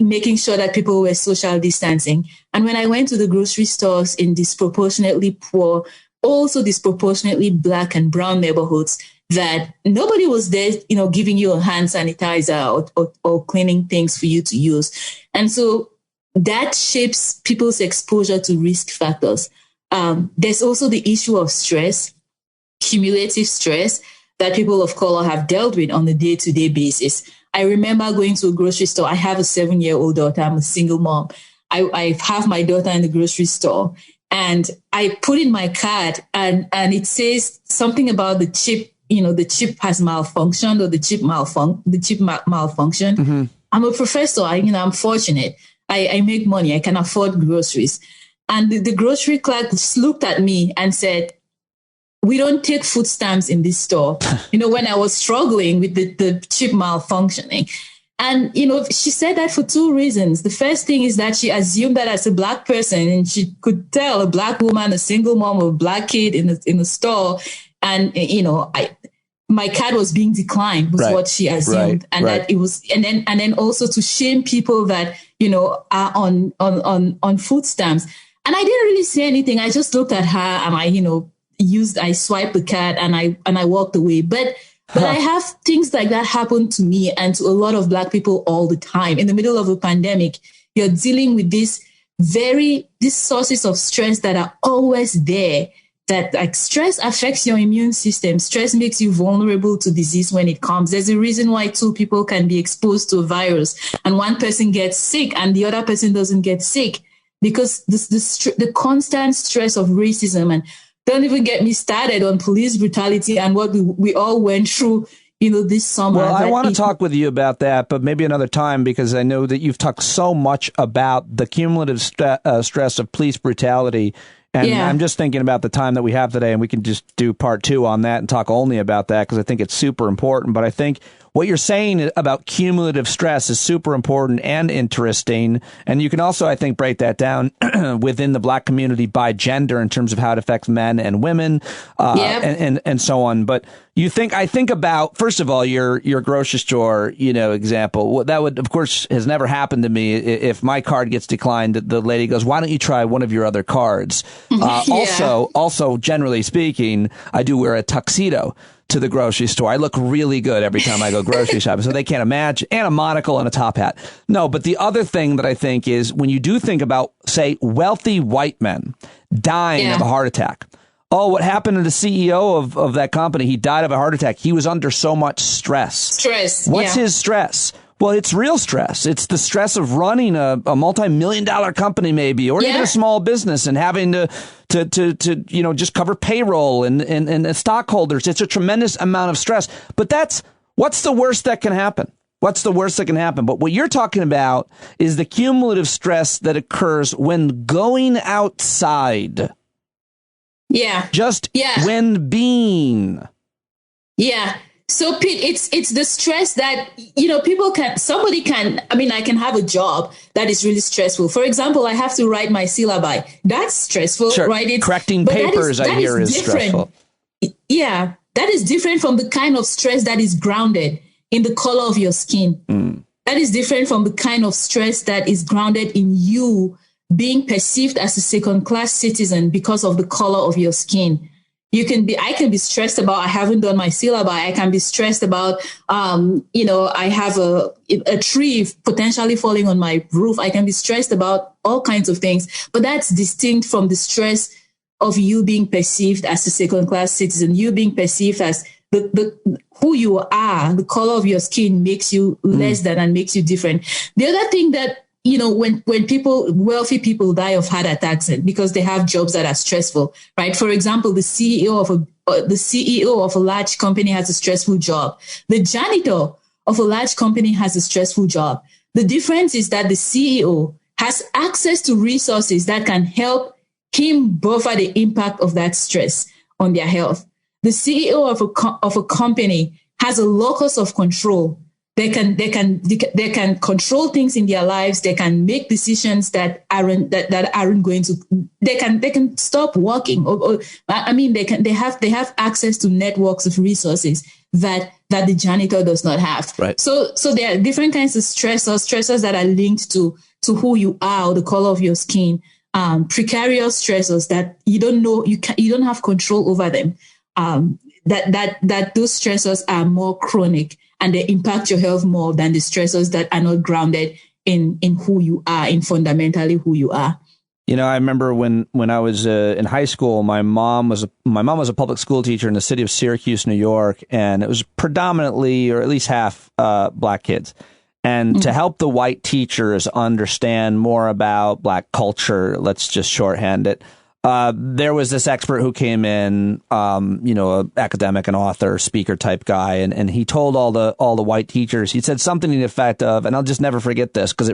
making sure that people were social distancing. And when I went to the grocery stores in disproportionately poor, also disproportionately Black and brown neighborhoods, that nobody was there, giving you a hand sanitizer or cleaning things for you to use. And so that shapes people's exposure to risk factors. There's also the issue of stress, cumulative stress that people of color have dealt with on a day-to-day basis. I remember going to a grocery store. I have a 7-year-old daughter. I'm a single mom. I have my daughter in the grocery store, and I put in my card, and it says something about the chip. The chip has malfunctioned, or the chip malfunctioned. Mm-hmm. I'm a professor. I'm fortunate. I make money. I can afford groceries. And the grocery clerk just looked at me and said, "We don't take food stamps in this store." When I was struggling with the chip malfunctioning. And, she said that for two reasons. The first thing is that she assumed that as a Black person, and she could tell a Black woman, a single mom, a Black kid in the store, and, my card was being declined was what she assumed. And that it was, and then also to shame people that, are on food stamps. And I didn't really say anything. I just looked at her and I swiped the card and I walked away. But I have things like that happen to me and to a lot of Black people all the time. In the middle of a pandemic, you're dealing with these sources of stress that are always there. That like stress affects your immune system. Stress makes you vulnerable to disease when it comes. There's a reason why two people can be exposed to a virus and one person gets sick and the other person doesn't get sick, because the constant stress of racism. And don't even get me started on police brutality and what we all went through, this summer. Well, I want to talk with you about that, but maybe another time, because I know that you've talked so much about the cumulative stress of police brutality. And I'm just thinking about the time that we have today, and we can just do part 2 on that and talk only about that, because I think it's super important. But I think what you're saying about cumulative stress is super important and interesting. And you can also, I think, break that down within the Black community by gender in terms of how it affects men and women and so on. But I think about, first of all, your grocery store, example. That would, of course, has never happened to me. If my card gets declined, the lady goes, "Why don't you try one of your other cards?" Also, generally speaking, I do wear a tuxedo to the grocery store. I look really good every time I go grocery shopping, so they can't imagine. And a monocle and a top hat. No, but the other thing that I think is when you do think about, say, wealthy white men dying of a heart attack. Oh, what happened to the CEO of that company? He died of a heart attack. He was under so much stress. What's his stress? Well, it's real stress. It's the stress of running a multi-million-dollar company, maybe, or even a small business, and having to just cover payroll and stockholders. It's a tremendous amount of stress. But what's the worst that can happen? What's the worst that can happen? But what you're talking about is the cumulative stress that occurs when going outside. When being. So, Pete, it's the stress that, I can have a job that is really stressful. For example, I have to write my syllabi. That's stressful, right? Correcting papers, I hear, is stressful. Yeah, that is different from the kind of stress that is grounded in the color of your skin. That is different from the kind of stress that is grounded in you being perceived as a second-class citizen because of the color of your skin. I can be stressed about, I haven't done my syllabi. I can be stressed about, I have a tree potentially falling on my roof. I can be stressed about all kinds of things, but that's distinct from the stress of you being perceived as a second-class citizen, you being perceived as who you are. The color of your skin makes you less than and makes you different. The other thing that, when wealthy people die of heart attacks because they have jobs that are stressful, right? For example, the CEO of a large company has a stressful job. The janitor of a large company has a stressful job. The difference is that the CEO has access to resources that can help him buffer the impact of that stress on their health. The CEO of a company has a locus of control. They can control things in their lives. They can make decisions that aren't going to. They can stop working. They have access to networks of resources that the janitor does not have. Right. So there are different kinds of stressors that are linked to who you are or the color of your skin. Precarious stressors that you don't know, you don't have control over them. that those stressors are more chronic and they impact your health more than the stressors that are not grounded in who you are, in fundamentally who you are. You know, I remember when I was in high school, my mom was a public school teacher in the city of Syracuse, New York, and it was predominantly, or at least half, black kids. And to help the white teachers understand more about black culture, let's just shorthand it, there was this expert who came in, an academic, an author, speaker type guy, and he told all the white teachers, he said something to the effect of, and I'll just never forget this because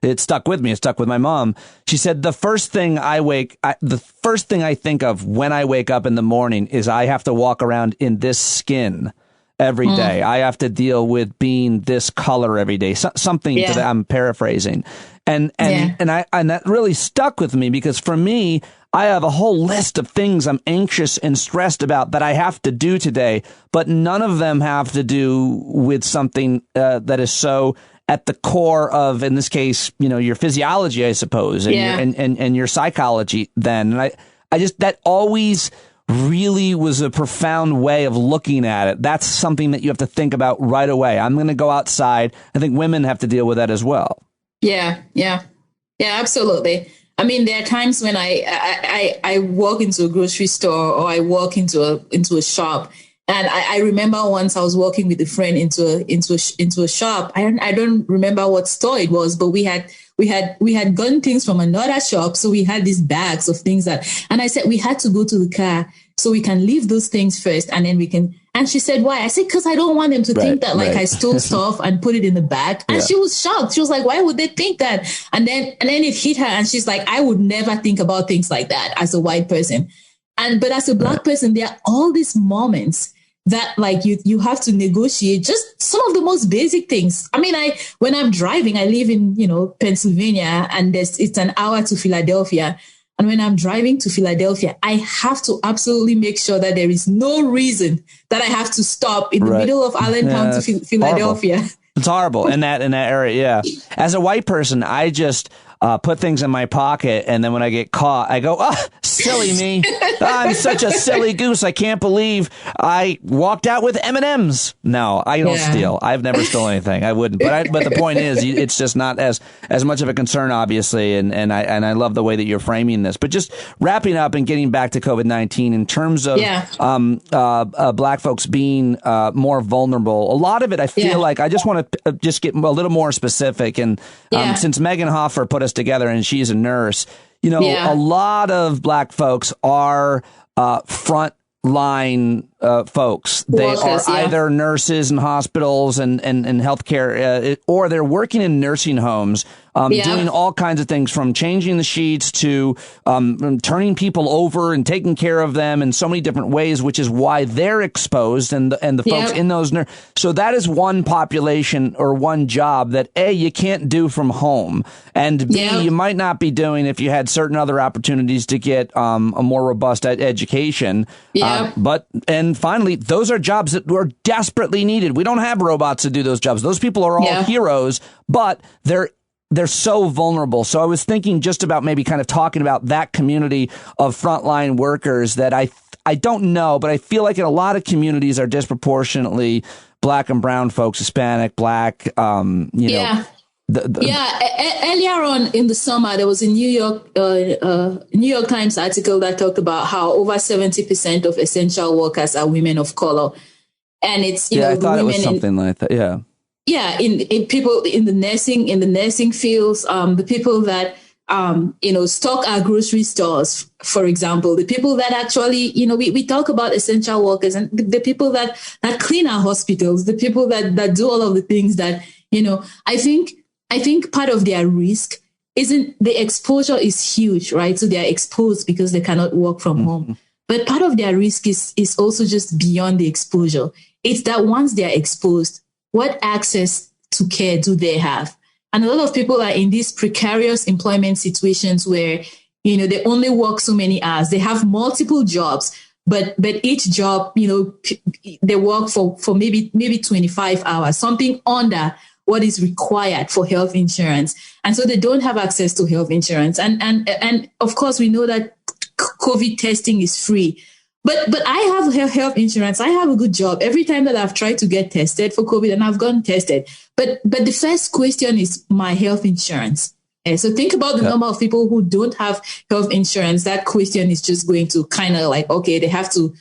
it stuck with me. It stuck with my mom. She said, the first thing I think of when I wake up in the morning is I have to walk around in this skin every day. I have to deal with being this color every day. Something that I'm paraphrasing. And that really stuck with me because for me, I have a whole list of things I'm anxious and stressed about that I have to do today, but none of them have to do with something that is so at the core of, in this case, your physiology, I suppose, and your psychology then. And I just, that always really was a profound way of looking at it. That's something that you have to think about right away. I'm going to go outside. I think women have to deal with that as well. Yeah, absolutely. I mean, there are times when I walk into a grocery store or I walk into a shop, and I remember once I was walking with a friend into a shop. I don't remember what store it was, but we had gotten things from another shop, so we had these bags of things and I said we had to go to the car so we can leave those things first, and then we can. And she said, why? I said, because I don't want them to think that I stole stuff and put it in the bag. And she was shocked. She was like, why would they think that? And then it hit her, and she's like, I would never think about things like that as a white person. But as a black person, there are all these moments that you have to negotiate just some of the most basic things. I mean, when I'm driving, I live in, Pennsylvania, and it's an hour to Philadelphia. And when I'm driving to Philadelphia, I have to absolutely make sure that there is no reason that I have to stop in the middle of Allentown to Philadelphia. Horrible. It's horrible in that area. Yeah. As a white person, I just put things in my pocket, and then when I get caught, I go, "Oh, silly me! I'm such a silly goose. I can't believe I walked out with M&Ms." No, I don't steal. I've never stolen anything. I wouldn't. But the point is, it's just not as much of a concern, obviously. And I love the way that you're framing this. But just wrapping up and getting back to COVID-19 in terms of black folks being more vulnerable. A lot of it, I feel like I just want to just get a little more specific. And since Megan Hoffer put us together, and she's a nurse, a lot of black folks are frontline folks. They are either nurses in hospitals and healthcare, or they're working in nursing homes, doing all kinds of things, from changing the sheets to turning people over and taking care of them in so many different ways, which is why they're exposed, and the folks in those so that is one population or one job that A, you can't do from home, and B, you might not be doing if you had certain other opportunities to get a more robust education. And finally, those are jobs that were desperately needed. We don't have robots to do those jobs. Those people are all heroes, but they're so vulnerable. So I was thinking just about maybe kind of talking about that community of frontline workers that I don't know, but I feel like in a lot of communities are disproportionately black and brown folks, Hispanic, black, earlier on in the summer, there was a New York Times article that talked about how over 70% of essential workers are women of color, and it's I thought it was something like that. In people in the nursing fields, the people that stock our grocery stores, for example, the people that actually we talk about essential workers, and the people that clean our hospitals, the people that do all of the things that I think part of their risk isn't the exposure is huge, right? So they are exposed because they cannot work from home. But part of their risk is also just beyond the exposure. It's that once they are exposed, what access to care do they have? And a lot of people are in these precarious employment situations where, they only work so many hours. They have multiple jobs, but each job, they work for maybe 25 hours, something under what is required for health insurance. And so they don't have access to health insurance. And of course, we know that COVID testing is free, But I have health insurance. I have a good job. Every time that I've tried to get tested for COVID, and I've gotten tested. But the first question is my health insurance. And so think about the number of people who don't have health insurance. That question is just going to kind of like, okay, they have to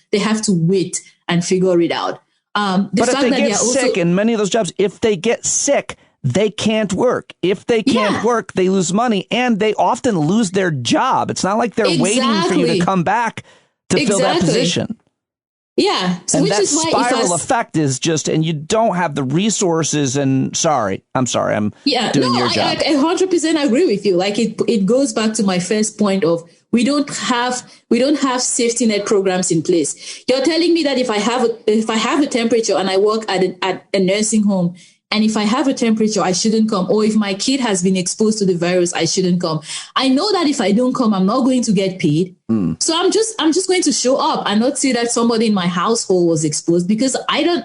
wait and figure it out. But if they get sick in many of those jobs, if they get sick, they can't work. If they can't work, they lose money, and they often lose their job. It's not like they're waiting for you to come back to fill that position. Yeah. So and which that is why spiral effect is just, and you don't have the resources. And I'm doing your job. I 100% agree with you. Like it goes back to my first point of we don't have safety net programs in place. You're telling me that if I have a temperature and I work at a nursing home, and if I have a temperature, I shouldn't come. Or if my kid has been exposed to the virus, I shouldn't come. I know that if I don't come, I'm not going to get paid. So I'm just going to show up and not say that somebody in my household was exposed, because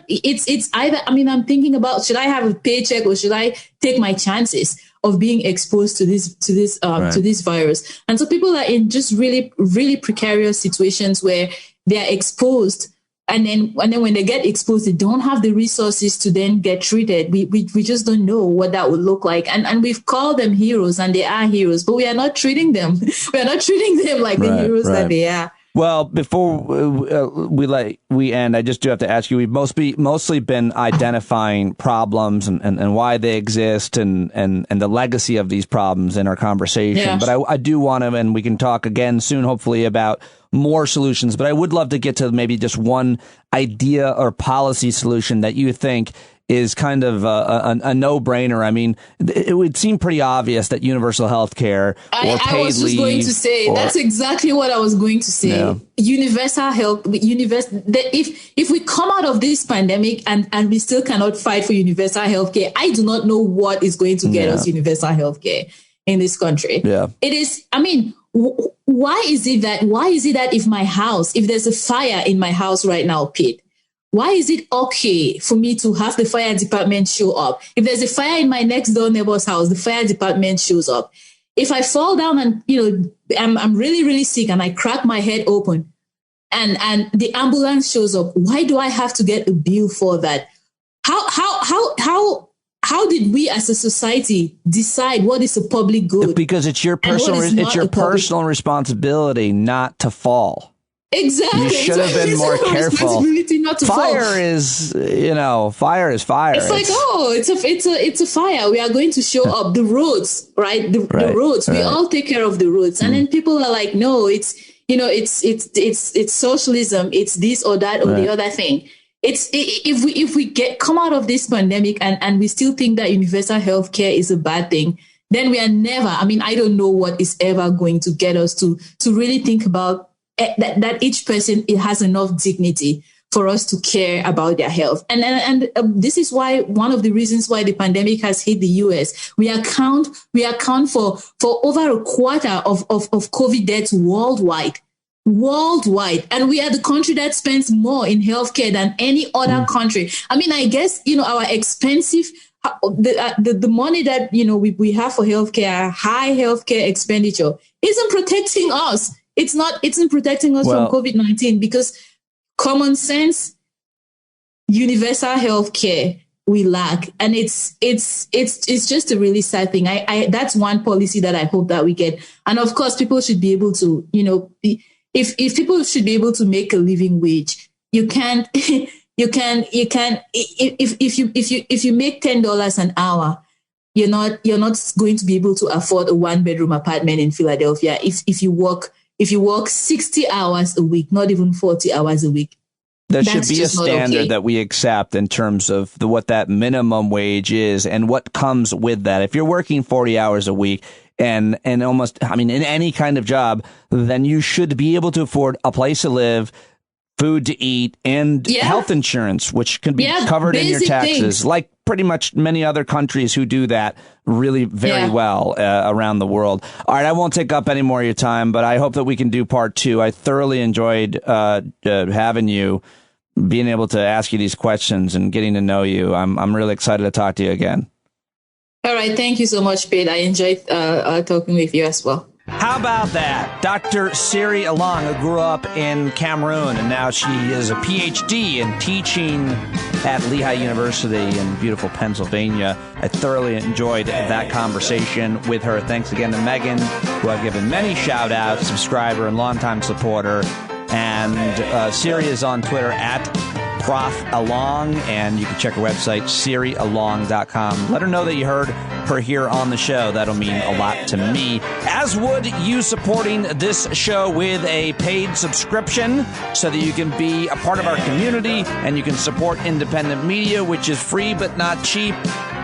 it's either, I'm thinking about, should I have a paycheck or should I take my chances of being exposed to this virus? And so people are in just really, really precarious situations where they're exposed. And then when they get exposed, they don't have the resources to then get treated. We just don't know what that would look like. And we've called them heroes, and they are heroes, but we are not treating them. We are not treating them like the heroes that they are. Well, before we end, I just do have to ask you, we've mostly been identifying problems and why they exist and the legacy of these problems in our conversation. Yeah. But I do want to, and we can talk again soon, hopefully, about more solutions. But I would love to get to maybe just one idea or policy solution that you think is kind of a no-brainer. I mean, it would seem pretty obvious that universal health care or paid leave. I was just going to say, that's exactly what I was going to say. Yeah. Universal health, if we come out of this pandemic and we still cannot fight for universal health care, I do not know what is going to get us universal health care in this country. Yeah. It is, why is it that if there's a fire in my house right now, Pete, why is it okay for me to have the fire department show up? If there's a fire in my next door neighbor's house, the fire department shows up. If I fall down and, I'm really, really sick and I crack my head open and the ambulance shows up, why do I have to get a bill for that? How did we as a society decide what is a public good? Because it's your personal responsibility not to fall. Exactly. You should have been more careful. Fire is fire. It's like, it's a fire. We are going to show up the roads, right? The roads. We all take care of the roads. And then people are like, no, it's socialism. It's this or that or the other thing. If we come out of this pandemic and we still think that universal health care is a bad thing, then we are never, I don't know what is ever going to get us to really think about that each person has enough dignity for us to care about their health. And this is why one of the reasons why the pandemic has hit the US, we account for over a quarter of COVID deaths worldwide. And we are the country that spends more in healthcare than any other country. I guess, our expensive, the money that, we have for healthcare, high healthcare expenditure isn't protecting us. It's not protecting us from COVID-19 because common sense, universal health care we lack. And it's just a really sad thing. That's one policy that I hope that we get. And of course, people should be able to, if people should be able to make a living wage, if you make $10 an hour, you're not going to be able to afford a 1-bedroom apartment in Philadelphia if you work 60 hours a week, not even 40 hours a week. There should be a standard that we accept in terms of what that minimum wage is and what comes with that. If you're working 40 hours a week and almost, in any kind of job, then you should be able to afford a place to live, food to eat, and health insurance, which can be covered in your taxes, things. Like pretty much many other countries who do that really very well around the world. All right, I won't take up any more of your time, but I hope that we can do part 2. I thoroughly enjoyed having you, being able to ask you these questions and getting to know you. I'm really excited to talk to you again. All right, thank you so much, Pete. I enjoyed talking with you as well. How about that? Dr. Sirry Alang, who grew up in Cameroon, and now she is a PhD in teaching at Lehigh University in beautiful Pennsylvania. I thoroughly enjoyed that conversation with her. Thanks again to Megan, who I've given many shout-outs, subscriber and longtime supporter. And Sirry is on Twitter at Prof. Alang, and you can check her website, SirryAlang.com. Let her know that you heard her here on the show. That'll mean a lot to me, as would you supporting this show with a paid subscription so that you can be a part of our community and you can support independent media, which is free but not cheap.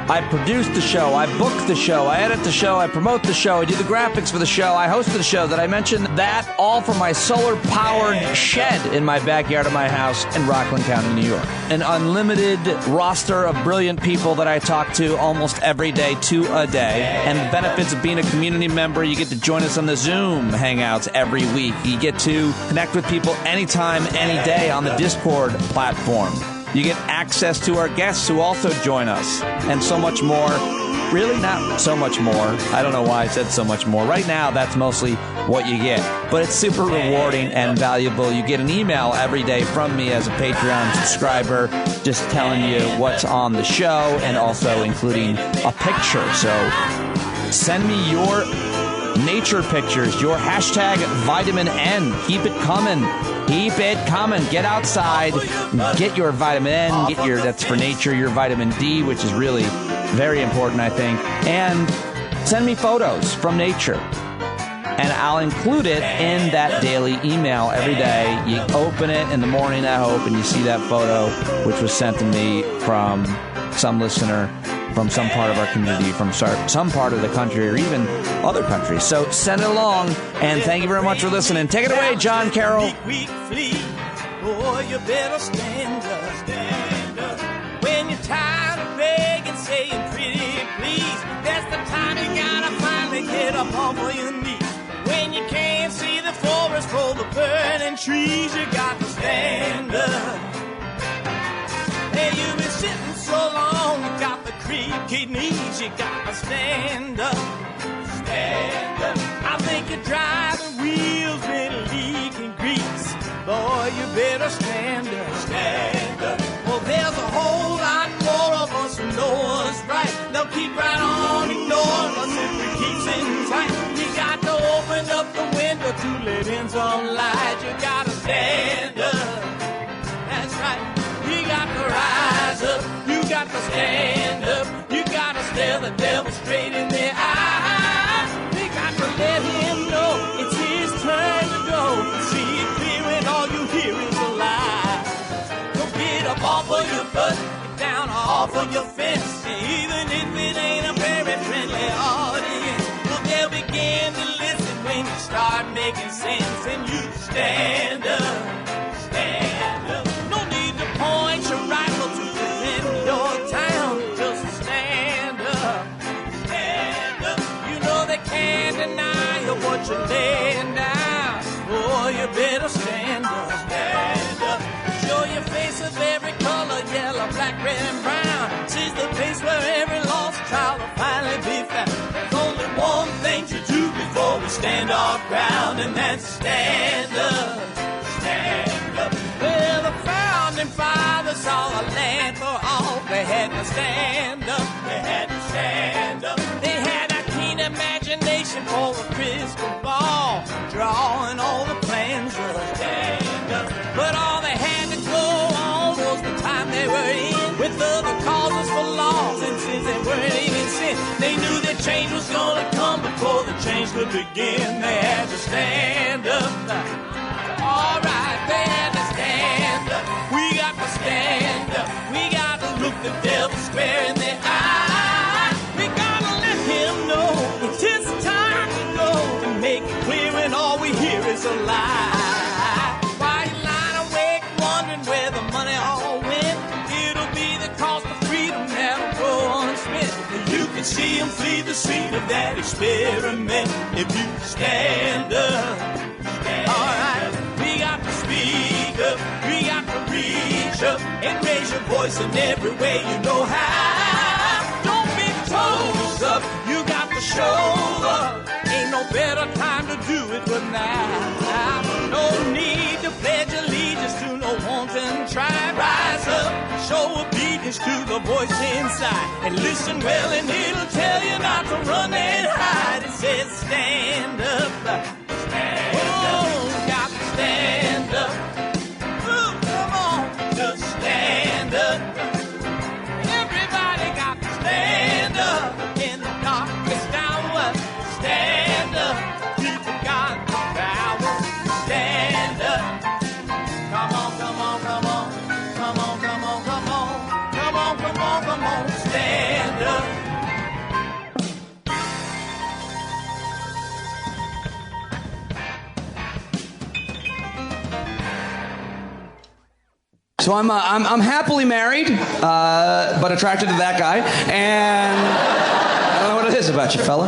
I produce the show, I book the show, I edit the show, I promote the show, I do the graphics for the show, I host the show. That I mentioned that all from my solar-powered shed in my backyard of my house in Rockland County, New York. An unlimited roster of brilliant people that I talk to almost every day, 2 a day. And the benefits of being a community member, you get to join us on the Zoom Hangouts every week. You get to connect with people anytime, any day on the Discord platform. You get access to our guests who also join us, and so much more. Really, not so much more. I don't know why I said so much more. Right now, that's mostly what you get. But it's super rewarding and valuable. You get an email every day from me as a Patreon subscriber, just telling you what's on the show and also including a picture. So send me your nature pictures, your hashtag vitamin N. Keep it coming. Keep it coming. Get outside, get your vitamin N, that's for nature, your vitamin D, which is really very important, I think. And send me photos from nature. And I'll include it in that daily email every day. You open it in the morning, I hope, and you see that photo, which was sent to me from some listener from some part of our community, from some part of the country, or even other countries. So send it along, and thank you very much for listening. Take it away, John Carroll. Boy, you better stand up. When you're tired of begging, saying pretty please, that's the time you gotta finally get up off of your knees. When you can't see the forest for the burning trees, you got to stand up. Hey, you've been sitting so long, you got the creaky knees, you got to stand up. Stand up. I think you're driving wheels with leaking grease. Boy, you better stand up. Stand up. Well, there's a whole lot more of us who know what's right. They'll keep right on ignoring us if we keep sitting tight. You got to open up the window to let in some light. You got to stand up. That's right. You got to rise up. You got to stand up. You got to stare the devil straight in the eye. We got to let him know it's his turn to go. See it clear when all you hear is a lie. So get up off of your butt, get down off of your fence. Even if it ain't a very friendly audience, well, they'll begin to listen when you start making sense. And you stand up. Stand up. No need to point your rifle to defend your town. Just stand up. Stand up. You know they can't deny you what you're laying down. Oh, you better stand up. Stand up. Show your face of every color, yellow, black, red, and brown. She's the place where every lost child will finally be found. There's only one thing to do before we stand our ground, and that's stand up. Stand up. Well, the founding fathers saw a land for all. They had to stand up. They had to stand up. They had a keen imagination for a crystal ball, drawing all the plans of stand up. But all they had to go on was the time they were in, with other causes for laws, and since they weren't even sin, they knew that change was gonna come before the change could begin. They had to stand up. All right, they had to stand up. We got to stand up. We got to look the devil square in the eye. We got to let him know it's his time to go, and make it clear when all we hear is a lie. Why you lying awake wondering where the money all went? It'll be the cost of freedom that'll go unspent. You can see him flee the scene of that experiment if you stand up. All right. We got to speak up, we got to reach up, and raise your voice in every way you know how. Don't be toes up, you got to show up. Ain't no better time to do it, but now no need to pledge allegiance to no wanton tribe. Rise up, show obedience to the voice inside, and listen well, and it'll tell you not to run and hide. It says stand up, stand up, got to stand up. Ooh, come on, just stand up. Everybody got to stand up in the darkest hour. Stand up, people got the power. Stand up. Come on, come on, come on, come on, come on, come on, come on, come on, come on, stand up. So I'm happily married, but attracted to that guy, and I don't know what it is about you, fella.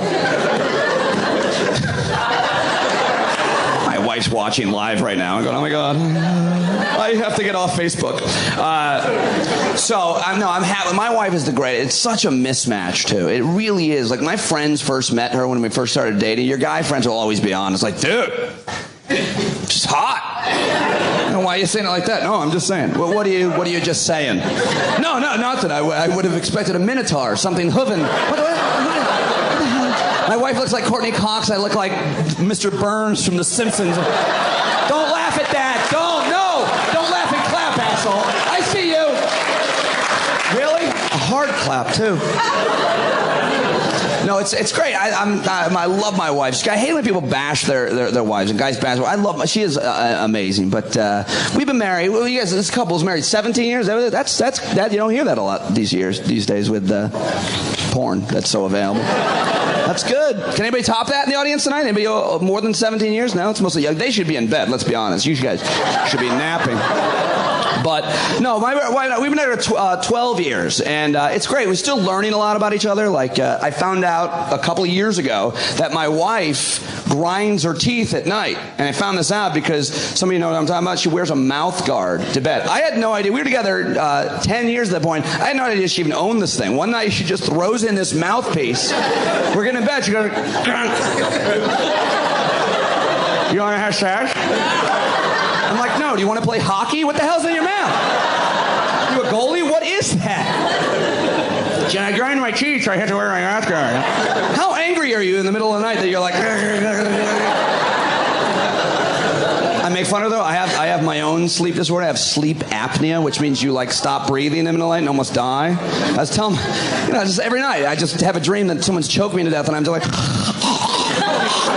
My wife's watching live right now. I'm going, oh my God, I have to get off Facebook. I'm happy. My wife is the greatest. It's such a mismatch too. It really is. Like my friends first met her when we first started dating. Your guy friends will always be honest. Like, dude, she's hot. Why are you saying it like that? No, I'm just saying. Well, what are you just saying? No, nothing. I would have expected a minotaur, something hooving. What the hell? My wife looks like Courtney Cox. I look like Mr. Burns from The Simpsons. Don't laugh at that. Don't laugh and clap, asshole. I see you. Really? A hard clap too. No, it's great. I love my wife. I hate when people bash their wives and guys bash. I love. She is amazing. But we've been married. Well, you guys, this couple's married 17 years. That's you don't hear that a lot these days with porn that's so available. That's good. Can anybody top that in the audience tonight? Anybody more than 17 years? No, it's mostly young. They should be in bed. Let's be honest. You guys should be napping. But no, we've been married 12 years, and it's great. We're still learning a lot about each other. Like I found out a couple of years ago that my wife grinds her teeth at night, and I found this out because some of you know what I'm talking about. She wears a mouth guard to bed. I had no idea. We were together 10 years at that point. I had no idea she even owned this thing. One night she just throws in this mouthpiece. We're getting in bed. She goes, "You want to have sex?" I'm like, no, do you want to play hockey? What the hell's in your mouth? You a goalie? What is that? Can I grind my teeth so I have to wear my mouth guard? How angry are you in the middle of the night that you're like... I make fun of her, though. I have my own sleep disorder. I have sleep apnea, which means you like stop breathing in the middle of the night and almost die. I was telling just every night, I just have a dream that someone's choked me to death and I'm just like...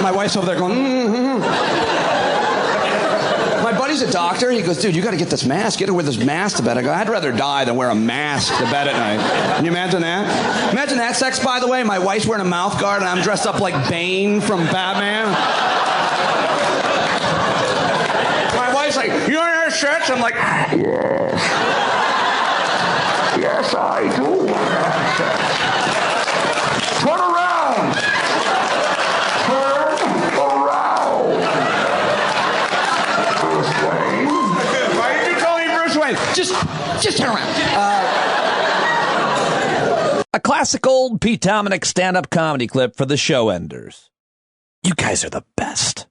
My wife's over there going... My buddy's a doctor. He goes, dude, you got to get this mask. Get her with this mask to bed. I go, I'd rather die than wear a mask to bed at night. Can you imagine that? Imagine that sex, by the way. My wife's wearing a mouth guard and I'm dressed up like Bane from Batman. My wife's like, you want to have sex? I'm like, yes. Yes, I do. Turn around. Just turn around. A classic old Pete Dominick stand-up comedy clip for the show enders. You guys are the best.